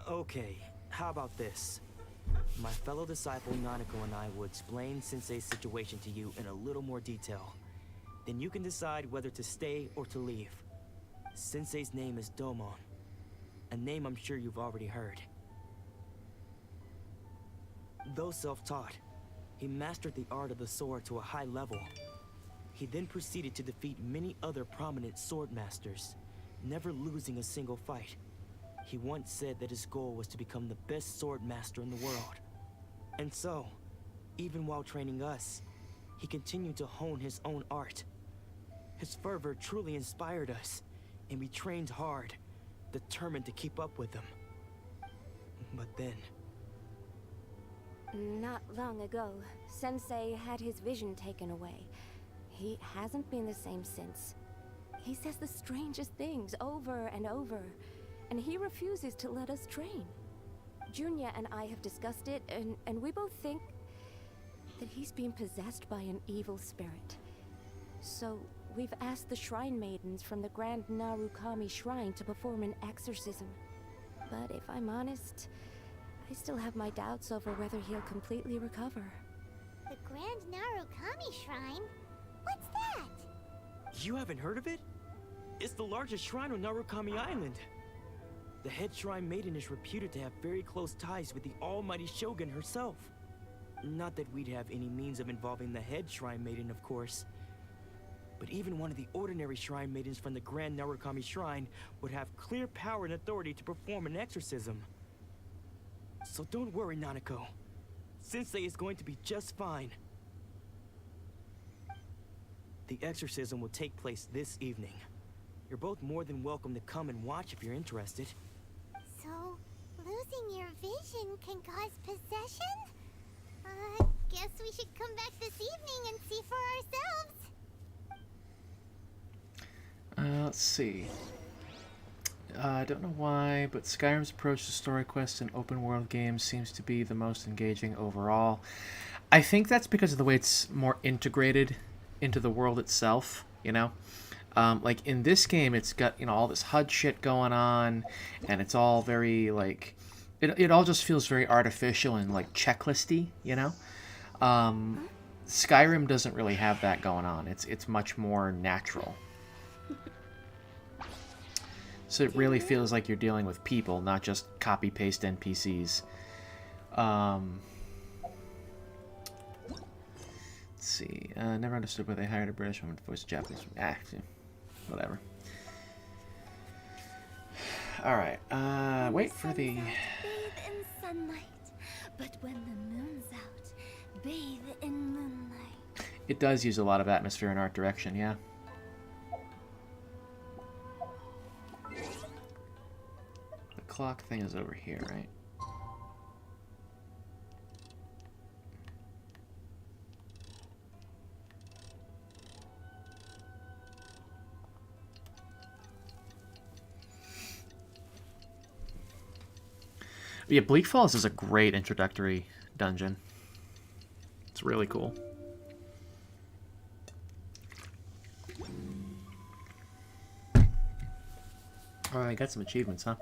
S9: Okay, how about this? My fellow disciple Nanako and I will explain Sensei's situation to you in a little more detail. Then you can decide whether to stay or to leave. Sensei's name is Domon, a name I'm sure you've already heard. Though self-taught, he mastered the art of the sword to a high level. He then proceeded to defeat many other prominent sword masters, never losing a single fight. He once said that his goal was to become the best sword master in the world. And so, even while training us, he continued to hone his own art. His fervor truly inspired us, and we trained hard, determined to keep up with him. But then...
S13: Not long ago, Sensei had his vision taken away. He hasn't been the same since. He says the strangest things over and over, and he refuses to let us train. Junya and I have discussed it, and we both think that he's been possessed by an evil spirit. So, we've asked the Shrine Maidens from the Grand Narukami Shrine to perform an exorcism. But if I'm honest, I still have my doubts over whether he'll completely recover.
S2: The Grand Narukami Shrine? What's that?
S9: You haven't heard of it? It's the largest shrine on Narukami Island. The head shrine maiden is reputed to have very close ties with the almighty Shogun herself. Not that we'd have any means of involving the head shrine maiden, of course. But even one of the ordinary shrine maidens from the Grand Narukami Shrine would have clear power and authority to perform an exorcism. So don't worry, Nanako. Sensei is going to be just fine. The exorcism will take place this evening. You're both more than welcome to come and watch if you're interested.
S2: So, losing your vision can cause possession? Guess we should come back this evening and see for ourselves.
S1: Let's see. I don't know why, but Skyrim's approach to story quests and open world games seems to be the most engaging overall. I think that's because of the way it's more integrated into the world itself, you know? Like, in this game, it's got, you know, all this HUD shit going on, and it's all very, like... It all just feels very artificial and, like, checklisty, you know? Skyrim doesn't really have that going on. It's much more natural. So it really feels like you're dealing with people, not just copy-paste NPCs. Let's see. Never understood why they hired a British woman to voice a Japanese. Whatever. Alright. Wait for the...
S13: Bathe in sunlight, but when the moon's out, bathe in moonlight.
S1: It does use a lot of atmosphere and art direction, yeah. The clock thing is over here, right? But yeah, Bleak Falls is a great introductory dungeon. It's really cool. Oh, I got some achievements, huh?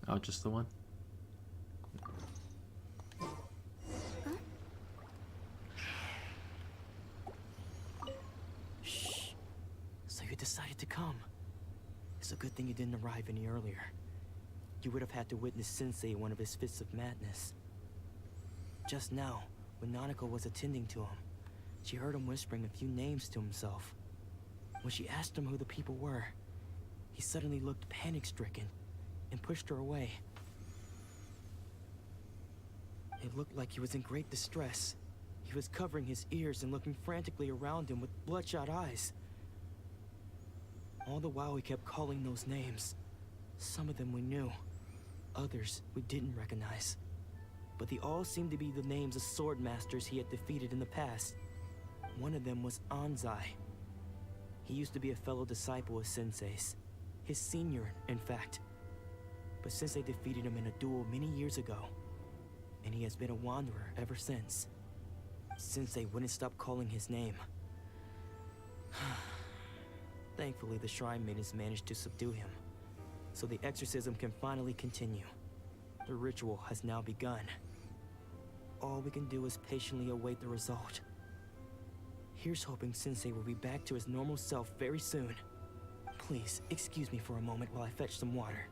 S1: Oh, just the one?
S9: Shh. So you decided to come. It's a good thing you didn't arrive any earlier. You would have had to witness Sensei in one of his fits of madness. Just now, when Nanako was attending to him, she heard him whispering a few names to himself. When she asked him who the people were, he suddenly looked panic-stricken and pushed her away. It looked like he was in great distress. He was covering his ears and looking frantically around him with bloodshot eyes. All the while he kept calling those names. Some of them we knew, others we didn't recognize. But they all seemed to be the names of sword masters he had defeated in the past. One of them was Anzai. He used to be a fellow disciple of Sensei's. His senior, in fact. But Sensei defeated him in a duel many years ago, and he has been a wanderer ever since. Sensei wouldn't stop calling his name. Thankfully, the shrine maidens managed to subdue him, so the exorcism can finally continue. The ritual has now begun. All we can do is patiently await the result. Here's hoping Sensei will be back to his normal self very soon. Please, excuse me for a moment while I fetch some water.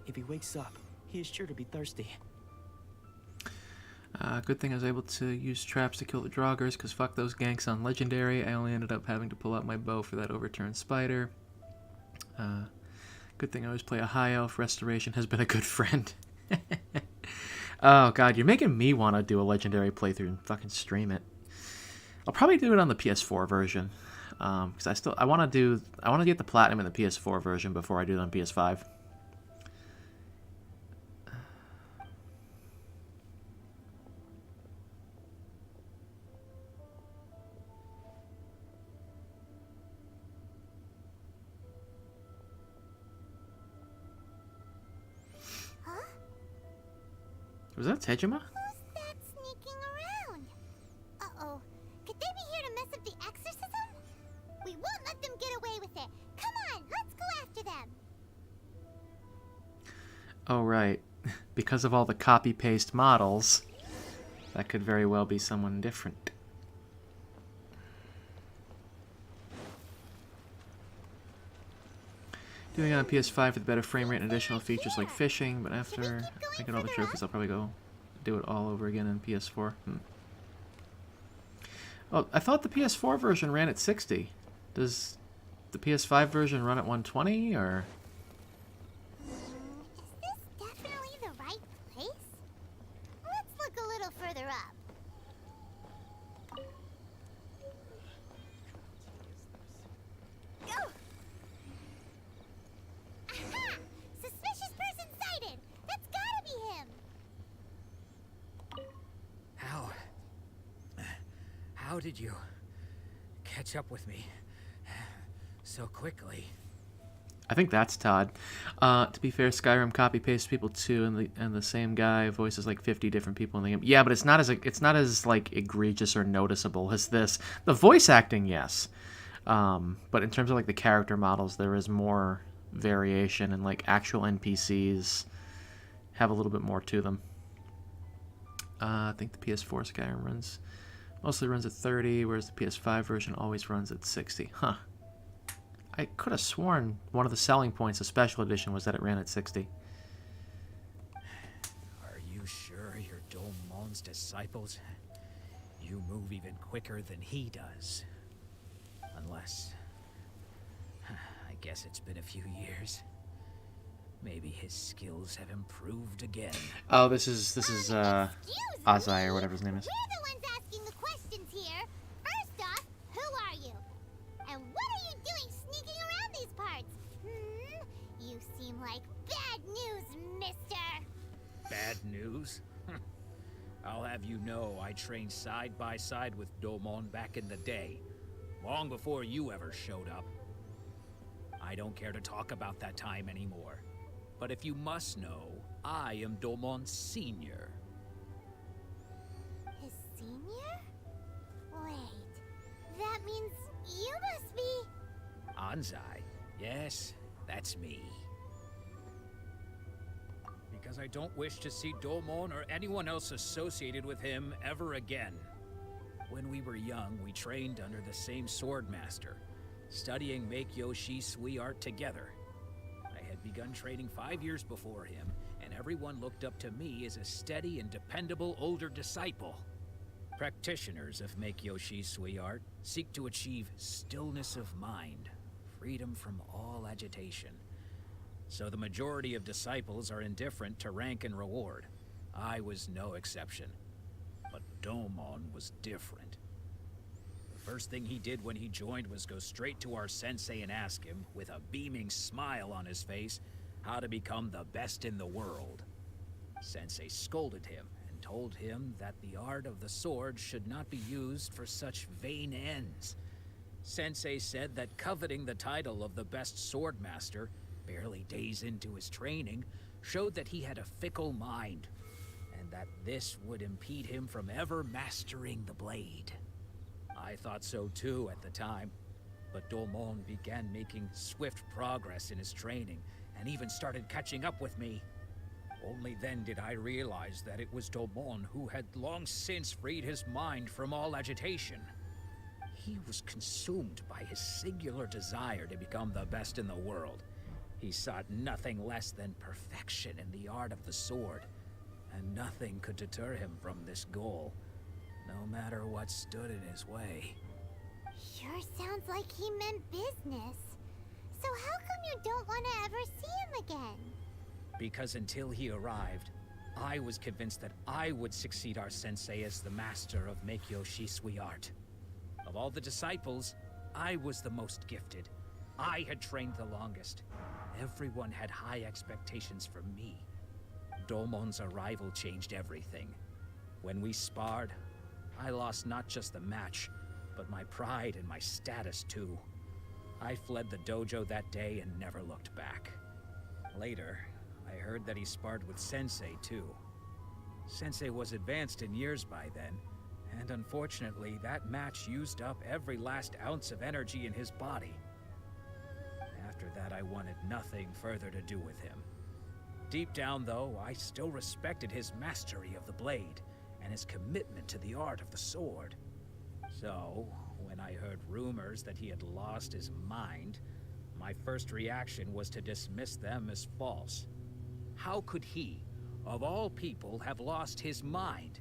S9: If he wakes up, he is sure to be thirsty.
S1: Good thing I was able to use traps to kill the Draugrs, because fuck those ganks on Legendary. I only ended up having to pull out my bow for that overturned spider. Good thing I always play a high elf. Restoration has been a good friend. Oh god, you're making me want to do a Legendary playthrough and fucking stream it. I'll probably do it on the PS4 version, because I want to get the platinum in the PS4 version before I do it on PS5. Was that Tejima?
S2: Who's that sneaking around? Uh-oh. Could they be here to mess up the exorcism? We won't let them get away with it. Come on, let's go after them.
S1: Oh, right. Because of all the copy-paste models, that could very well be someone different. Doing it on PS5 with better frame rate and additional features like fishing, but after I get all the trophies, I'll probably go do it all over again in PS4. Oh, I thought the PS4 version ran at 60. Does the PS5 version run at 120, or...?
S2: Is this definitely the right place? Let's look a little further up. Go! Aha! Suspicious person sighted! That's gotta be him!
S7: How did you catch up with me so quickly?
S1: I think that's Todd. To be fair, Skyrim copy-pastes people too, and the same guy voices like 50 different people in the game. Yeah, but it's not as like egregious or noticeable as this. The voice acting, yes, but in terms of like the character models, there is more variation, and like actual NPCs have a little bit more to them. I think the PS4 Skyrim mostly runs at 30, whereas the PS5 version always runs at 60. Huh. I could have sworn one of the selling points of Special Edition was that it ran at 60.
S7: Are you sure you're Domon's disciples? You move even quicker than he does. Unless... I guess it's been a few years. Maybe his skills have improved again.
S1: Oh, this is Azai, or whatever his name is.
S2: We're the ones asking the questions here. First off, who are you? And what are you doing sneaking around these parts? You seem like bad news, mister.
S7: Bad news? I'll have you know I trained side by side with Domon back in the day. Long before you ever showed up.
S14: I don't care to talk about that time anymore. But if you must know, I am Domon Sr.
S2: His senior? Wait, that means you must be...
S14: Anzai? Yes, that's me. Because I don't wish to see Domon or anyone else associated with him ever again. When we were young, we trained under the same sword master, studying Meikyo Shisui art together. I had begun training 5 years before him, and everyone looked up to me as a steady and dependable older disciple. Practitioners of Meikyo Shisui art seek to achieve stillness of mind, freedom from all agitation. So the majority of disciples are indifferent to rank and reward. I was no exception. But Domon was different. The first thing he did when he joined was go straight to our sensei and ask him, with a beaming smile on his face, how to become the best in the world. Sensei scolded him and told him that the art of the sword should not be used for such vain ends. Sensei said that coveting the title of the best sword master, barely days into his training, showed that he had a fickle mind, and that this would impede him from ever mastering the blade. I thought so too at the time, but Domon began making swift progress in his training, and even started catching up with me. Only then did I realize that it was Domon who had long since freed his mind from all agitation. He was consumed by his singular desire to become the best in the world. He sought nothing less than perfection in the art of the sword, and nothing could deter him from this goal, no matter what stood in his way.
S2: Sure sounds like he meant business. So how come you don't want to ever see him again?
S14: Because until he arrived, I was convinced that I would succeed our sensei as the master of Meikyo Shisui art. Of all the disciples, I was the most gifted. I had trained the longest. Everyone had high expectations from me. Domon's arrival changed everything. When we sparred, I lost not just the match, but my pride and my status too. I fled the dojo that day and never looked back. Later, I heard that he sparred with Sensei too. Sensei was advanced in years by then, and unfortunately that match used up every last ounce of energy in his body. After that, I wanted nothing further to do with him. Deep down, though, I still respected his mastery of the blade and his commitment to the art of the sword. So, when I heard rumors that he had lost his mind, my first reaction was to dismiss them as false. How could he, of all people, have lost his mind?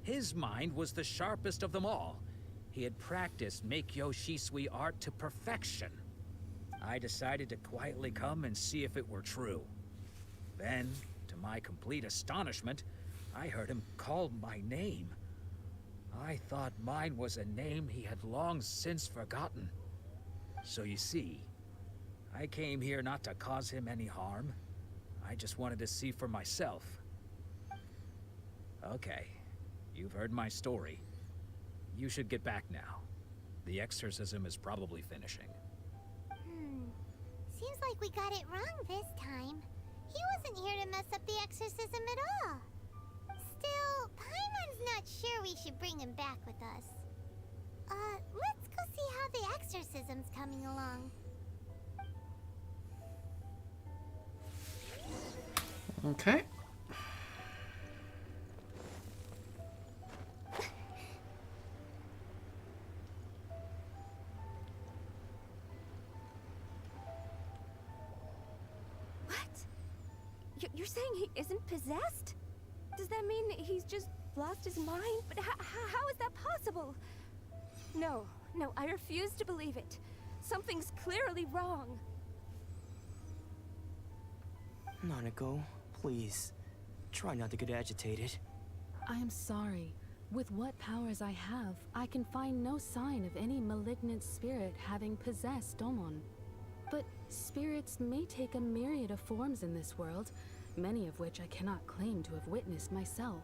S14: His mind was the sharpest of them all. He had practiced Meikyo Shisui art to perfection. I decided to quietly come and see if it were true. Then, to my complete astonishment, I heard him call my name. I thought mine was a name he had long since forgotten. So you see, I came here not to cause him any harm. I just wanted to see for myself. Okay, you've heard my story. You should get back now. The exorcism is probably finishing.
S2: Seems like we got it wrong this time. He wasn't here to mess up the exorcism at all. Still, Paimon's not sure we should bring him back with us. Let's go see how the exorcism's coming along.
S1: Okay.
S13: You're saying he isn't possessed? Does that mean he's just lost his mind? But how is that possible? No, I refuse to believe it. Something's clearly wrong.
S9: Nanako, please. Try not to get agitated.
S15: I am sorry. With what powers I have, I can find no sign of any malignant spirit having possessed Domon. But spirits may take a myriad of forms in this world, many of which I cannot claim to have witnessed myself.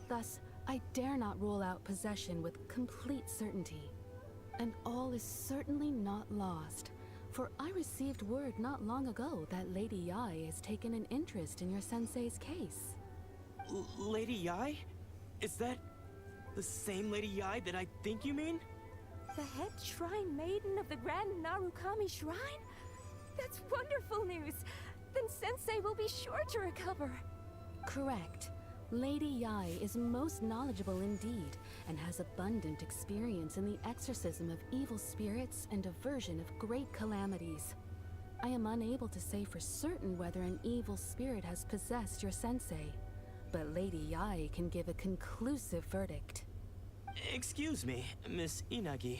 S15: Thus, I dare not rule out possession with complete certainty. And all is certainly not lost. For I received word not long ago that Lady Yai has taken an interest in your sensei's case.
S9: Lady Yai? Is that the same Lady Yai that I think you mean?
S13: The head shrine maiden of the Grand Narukami Shrine? That's wonderful news! Then Sensei will be sure to recover.
S15: Correct. Lady Yai is most knowledgeable indeed, and has abundant experience in the exorcism of evil spirits and aversion of great calamities. I am unable to say for certain whether an evil spirit has possessed your sensei, but Lady Yai can give a conclusive verdict.
S9: Excuse me, Miss Inagi,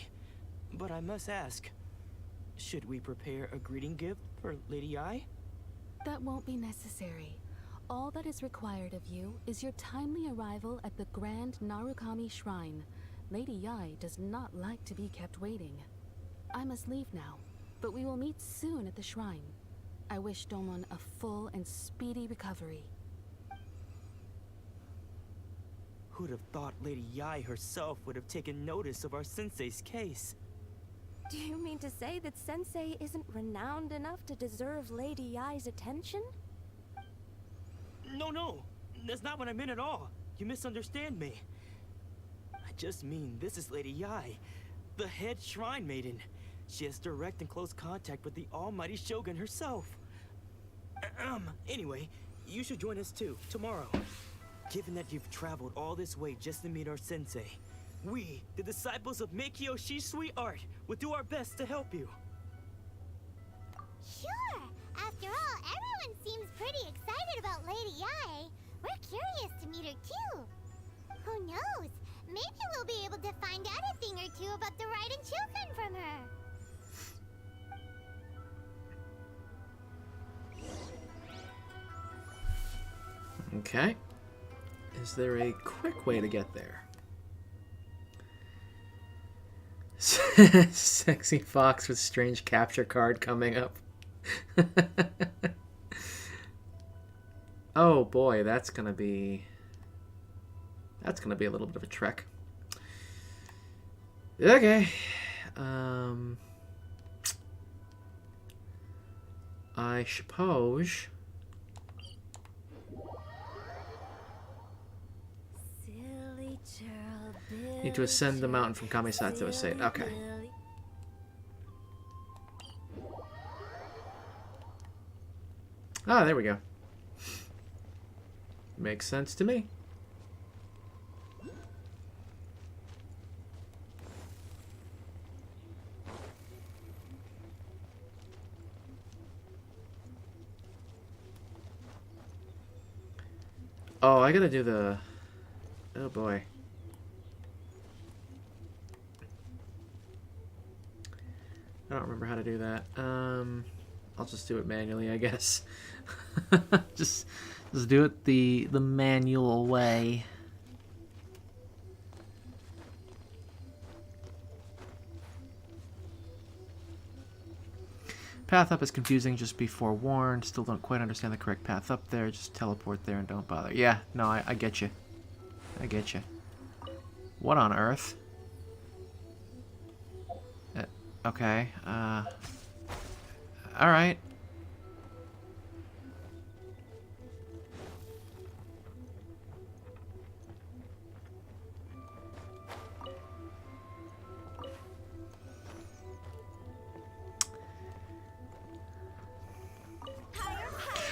S9: but I must ask, should we prepare a greeting gift for Lady Yai?
S15: That won't be necessary. All that is required of you is your timely arrival at the Grand Narukami Shrine. Lady Yai does not like to be kept waiting. I must leave now, but we will meet soon at the shrine. I wish Domon a full and speedy recovery.
S9: Who'd have thought Lady Yai herself would have taken notice of our sensei's case?
S13: Do you mean to say that Sensei isn't renowned enough to deserve Lady Yai's attention?
S9: No, that's not what I meant at all. You misunderstand me. I just mean this is Lady Yai, the head shrine maiden. She has direct and close contact with the almighty Shogun herself. Anyway, you should join us too, tomorrow. Given that you've traveled all this way just to meet our sensei, we, the disciples of Meikyo Shisui Art, will do our best to help you.
S2: Sure! After all, everyone seems pretty excited about Lady Yai. We're curious to meet her too. Who knows? Maybe we'll be able to find out a thing or two about the Raiden children from her.
S1: Okay. Is there a quick way to get there? Sexy fox with strange capture card coming up. Oh boy, that's gonna be a little bit of a trek. Okay. I suppose need to ascend the mountain from Kamisato Estate. Okay. Ah, there we go. Makes sense to me. Oh, I gotta do the... Oh boy. I don't remember how to do that. I'll just do it manually, I guess. just do it the manual way. Path up is confusing, just be forewarned. Still don't quite understand the correct path up there. Just teleport there and don't bother. Yeah, no, I get you. I get you. What on earth? Okay, alright.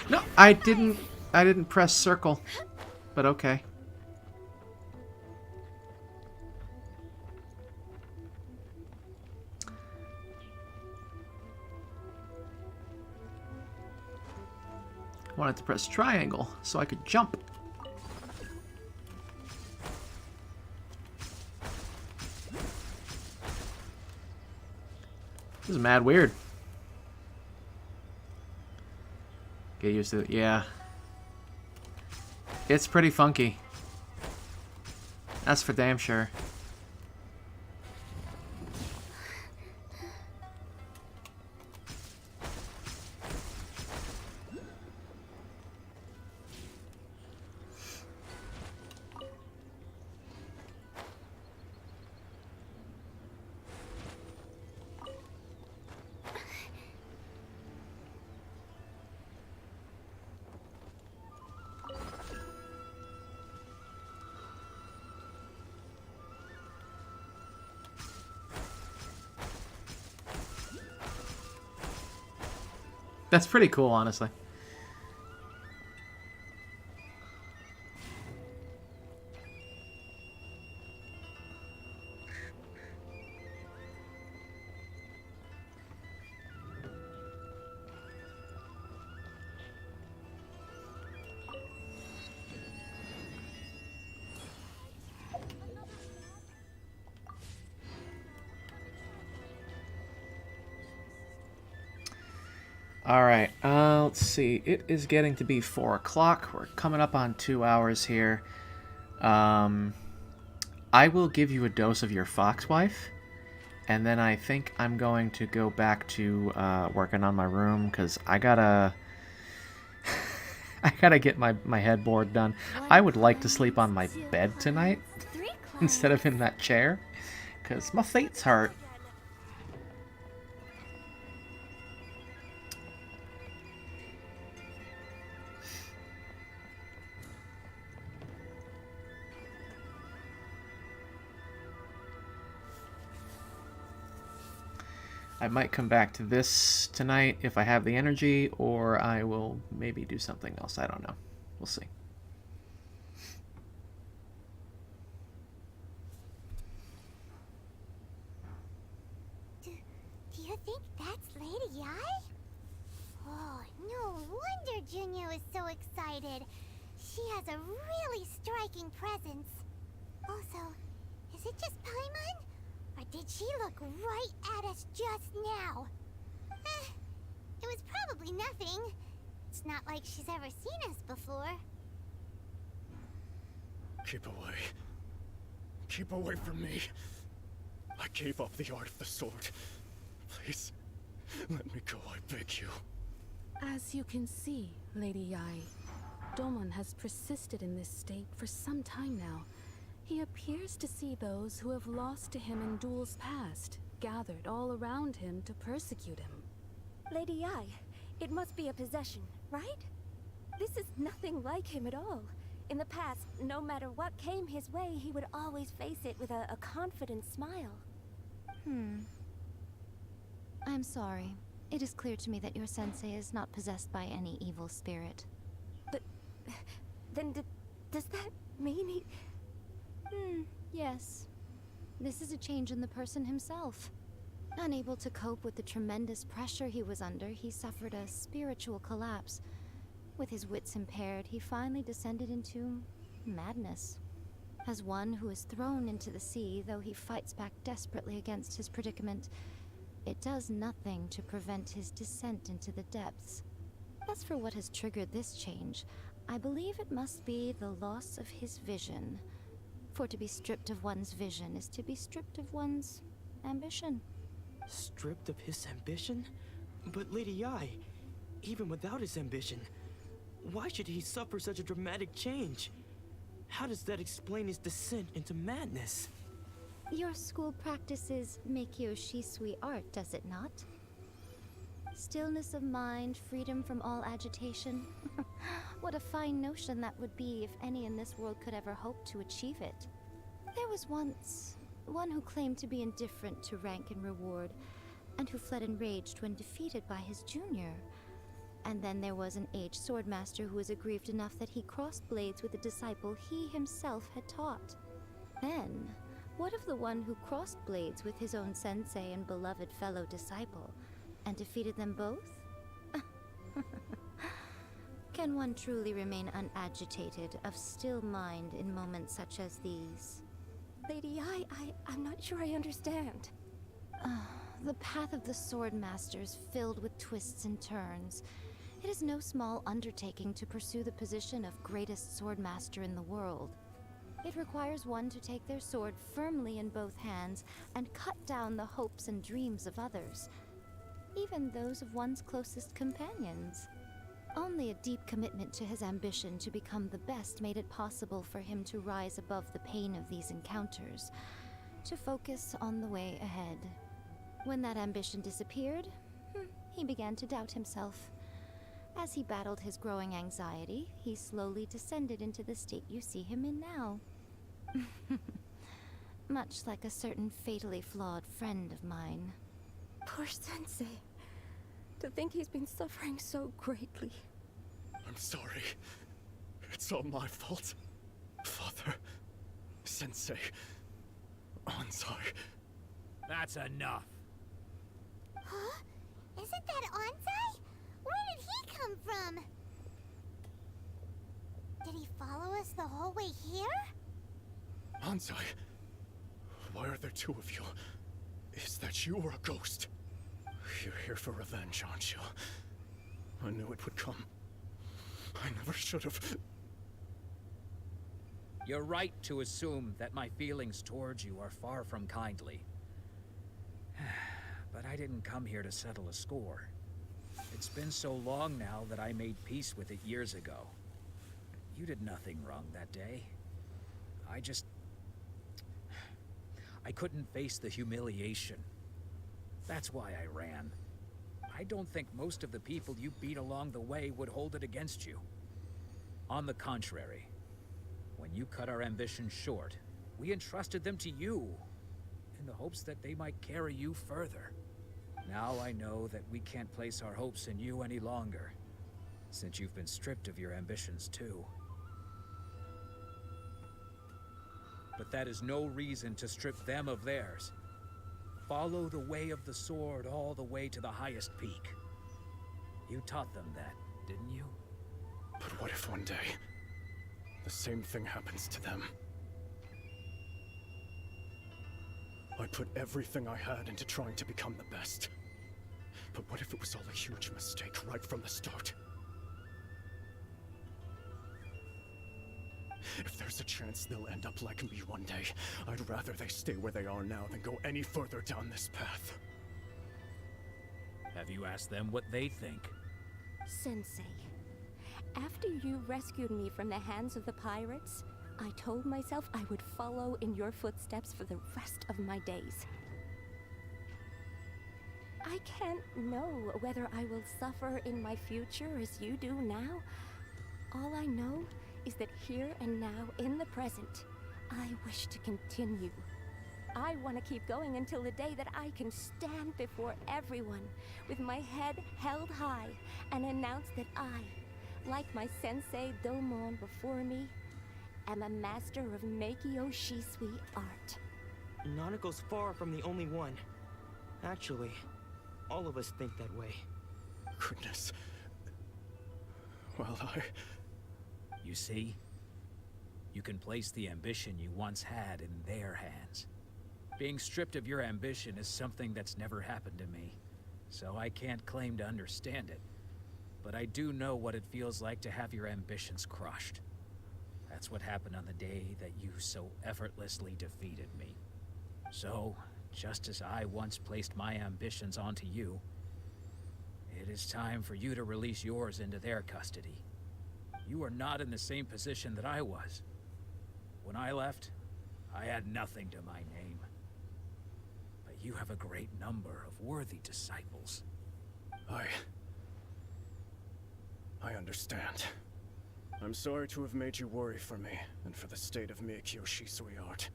S1: No, I didn't press circle, but okay. I wanted to press triangle so I could jump. This is mad weird. Get used to it. Yeah. It's pretty funky. That's for damn sure. That's pretty cool, honestly. Alright, let's see. It is getting to be 4 o'clock. We're coming up on 2 hours here. I will give you a dose of your foxwife, and then I think I'm going to go back to working on my room, because I gotta... I gotta get my headboard done. I would like to sleep on my bed tonight, instead of in that chair, because my feet's hurt. I might come back to this tonight if I have the energy, or I will maybe do something else. I don't know. We'll see.
S2: Do you think that's Lady Ai? Oh, no wonder Junior is so excited. She has a really striking presence. Also, is it just Paimon? Or did she look right at us just now? It was probably nothing. It's not like she's ever seen us before.
S16: Keep away. Keep away from me. I gave up the art of the sword. Please, let me go, I beg you.
S15: As you can see, Lady Yai, Domon has persisted in this state for some time now. He appears to see those who have lost to him in duels past, gathered all around him to persecute him.
S13: Lady Yai, it must be a possession, right? This is nothing like him at all. In the past, no matter what came his way, he would always face it with a confident smile.
S17: I'm sorry. It is clear to me that your sensei is not possessed by any evil spirit.
S13: But then does that mean he...
S17: Yes. This is a change in the person himself. Unable to cope with the tremendous pressure he was under, he suffered a spiritual collapse. With his wits impaired, he finally descended into madness. As one who is thrown into the sea, though he fights back desperately against his predicament, it does nothing to prevent his descent into the depths. As for what has triggered this change, I believe it must be the loss of his vision. For to be stripped of one's vision is to be stripped of one's ambition.
S9: Stripped of his ambition? But Lady Yai, even without his ambition, why should he suffer such a dramatic change? How does that explain his descent into madness?
S17: Your school practices Meikyo Shisui art, does it not? Stillness of mind, freedom from all agitation. What a fine notion that would be if any in this world could ever hope to achieve it. There was once one who claimed to be indifferent to rank and reward, and who fled enraged when defeated by his junior. And then there was an aged swordmaster who was aggrieved enough that he crossed blades with a disciple he himself had taught. Then, what of the one who crossed blades with his own sensei and beloved fellow disciple, and defeated them both? Can one truly remain unagitated, of still mind in moments such as these?
S13: Lady Yai, I'm not sure I understand.
S17: The path of the Swordmaster is filled with twists and turns. It is no small undertaking to pursue the position of greatest Swordmaster in the world. It requires one to take their sword firmly in both hands and cut down the hopes and dreams of others, even those of one's closest companions. Only a deep commitment to his ambition to become the best made it possible for him to rise above the pain of these encounters, to focus on the way ahead. When that ambition disappeared, he began to doubt himself. As he battled his growing anxiety, he slowly descended into the state you see him in now. Much like a certain fatally flawed friend of mine.
S13: Poor sensei. To think he's been suffering so greatly.
S16: I'm sorry. It's all my fault. Father, Sensei, Anzai.
S14: That's enough.
S2: Huh? Isn't that Anzai? Where did he come from? Did he follow us the whole way here?
S16: Anzai, why are there two of you? Is that you or a ghost? You're here for revenge, aren't you? I knew it would come. I never should have.
S14: You're right to assume that my feelings towards you are far from kindly. But I didn't come here to settle a score. It's been so long now that I made peace with it years ago. You did nothing wrong that day. I couldn't face the humiliation. That's why I ran. I don't think most of the people you beat along the way would hold it against you. On the contrary, when you cut our ambitions short, we entrusted them to you, in the hopes that they might carry you further. Now I know that we can't place our hopes in you any longer, since you've been stripped of your ambitions too. But that is no reason to strip them of theirs. Follow the way of the sword all the way to the highest peak. You taught them that, didn't you?
S16: But what if one day, the same thing happens to them? I put everything I had into trying to become the best. But what if it was all a huge mistake right from the start? If there's a chance they'll end up like me one day, I'd rather they stay where they are now than go any further down this path.
S14: Have you asked them what they think?
S13: Sensei, after you rescued me from the hands of the pirates, I told myself I would follow in your footsteps for the rest of my days. I can't know whether I will suffer in my future as you do now. All I know is that here and now, in the present, I wish to continue. I want to keep going until the day that I can stand before everyone with my head held high and announce that I, like my sensei Domon before me, am a master of Meikyo Shisui art.
S9: Nanako's far from the only one. Actually, all of us think that way.
S16: Goodness. Well,
S14: You see? You can place the ambition you once had in their hands. Being stripped of your ambition is something that's never happened to me, so I can't claim to understand it. But I do know what it feels like to have your ambitions crushed. That's what happened on the day that you so effortlessly defeated me. So, just as I once placed my ambitions onto you, it is time for you to release yours into their custody. You are not in the same position that I was. When I left, I had nothing to my name. But you have a great number of worthy disciples.
S16: I understand. I'm sorry to have made you worry for me, and for the state of Meikyo Shisui art.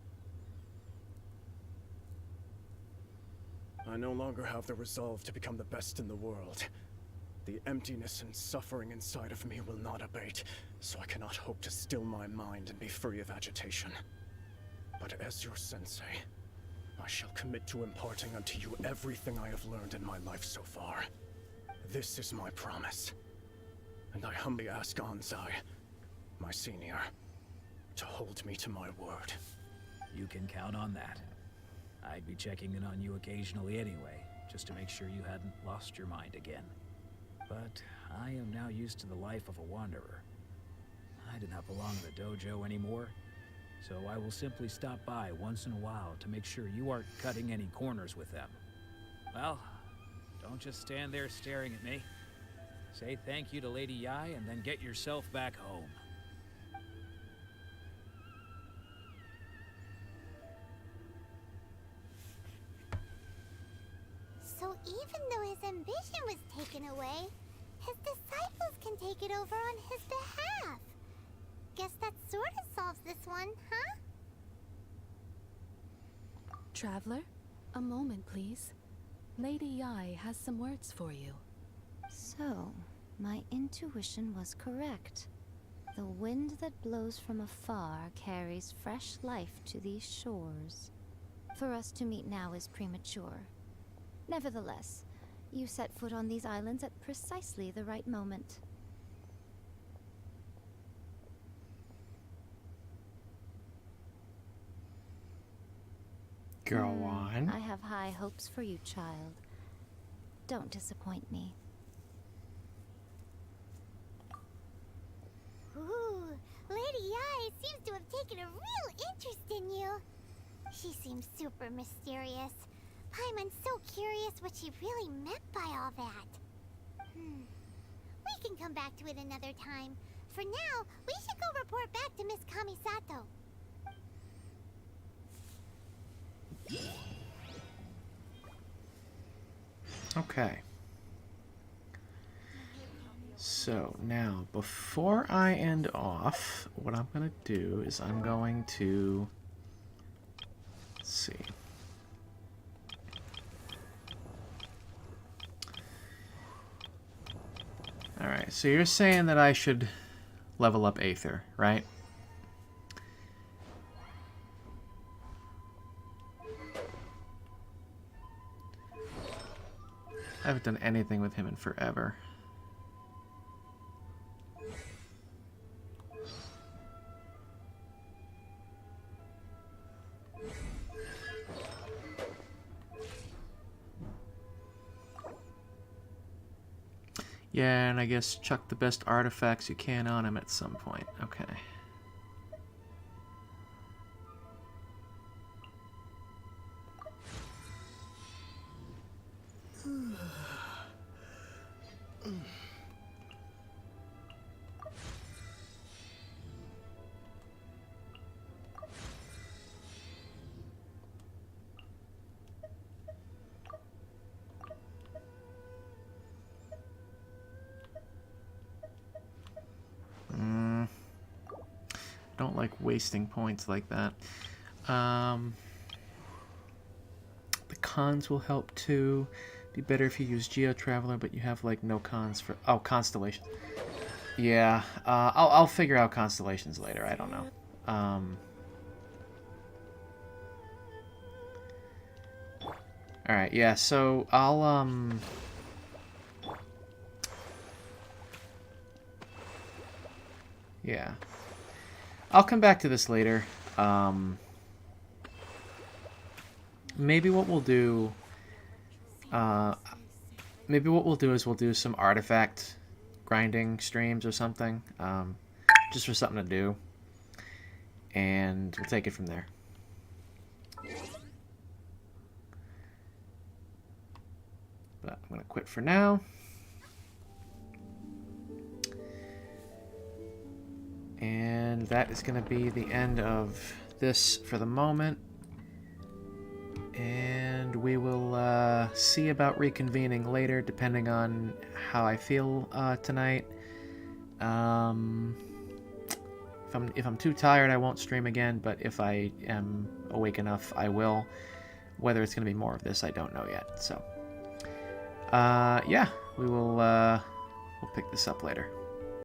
S16: I no longer have the resolve to become the best in the world. The emptiness and suffering inside of me will not abate, so I cannot hope to still my mind and be free of agitation. But as your sensei, I shall commit to imparting unto you everything I have learned in my life so far. This is my promise. And I humbly ask Anzai, my senior, to hold me to my word.
S14: You can count on that. I'd be checking in on you occasionally anyway, just to make sure you hadn't lost your mind again. But I am now used to the life of a wanderer. I do not belong in the dojo anymore, so I will simply stop by once in a while to make sure you aren't cutting any corners with them. Well, don't just stand there staring at me. Say thank you to Lady Yai and then get yourself back home.
S2: So even though his ambition was taken away, his disciples can take it over on his behalf. Guess that sort of solves this one, huh?
S15: Traveler, a moment, please. Lady Yai has some words for you.
S17: So, my intuition was correct. The wind that blows from afar carries fresh life to these shores. For us to meet now is premature. Nevertheless, you set foot on these islands at precisely the right moment.
S1: Go on.
S17: I have high hopes for you, child. Don't disappoint me.
S2: Ooh, Lady Ai seems to have taken a real interest in you. She seems super mysterious. Paimon's so curious what she really meant by all that. We can come back to it another time. For now, we should go report back to Miss Kamisato.
S1: Okay. So now, before I end off, what I'm going to do is I'm going to... Let's see. Alright, so you're saying that I should level up Aether, right? I haven't done anything with him in forever. Yeah, and I guess chuck the best artifacts you can on him at some point. Okay. Don't like wasting points like that. The cons will help too. Be better if you use Geo Traveler, but you have like no cons for... Oh, Constellations. Yeah, I'll figure out Constellations later. I don't know. Alright, yeah, so I'll, yeah. I'll come back to this later. Maybe what we'll do... maybe what we'll do is we'll do some artifact grinding streams or something. Just for something to do. And we'll take it from there. But I'm going to quit for now. And that is going to be the end of this for the moment. And we will see about reconvening later, depending on how I feel tonight. If I'm too tired, I won't stream again, but if I am awake enough, I will. Whether it's going to be more of this, I don't know yet. So, yeah, we'll pick this up later.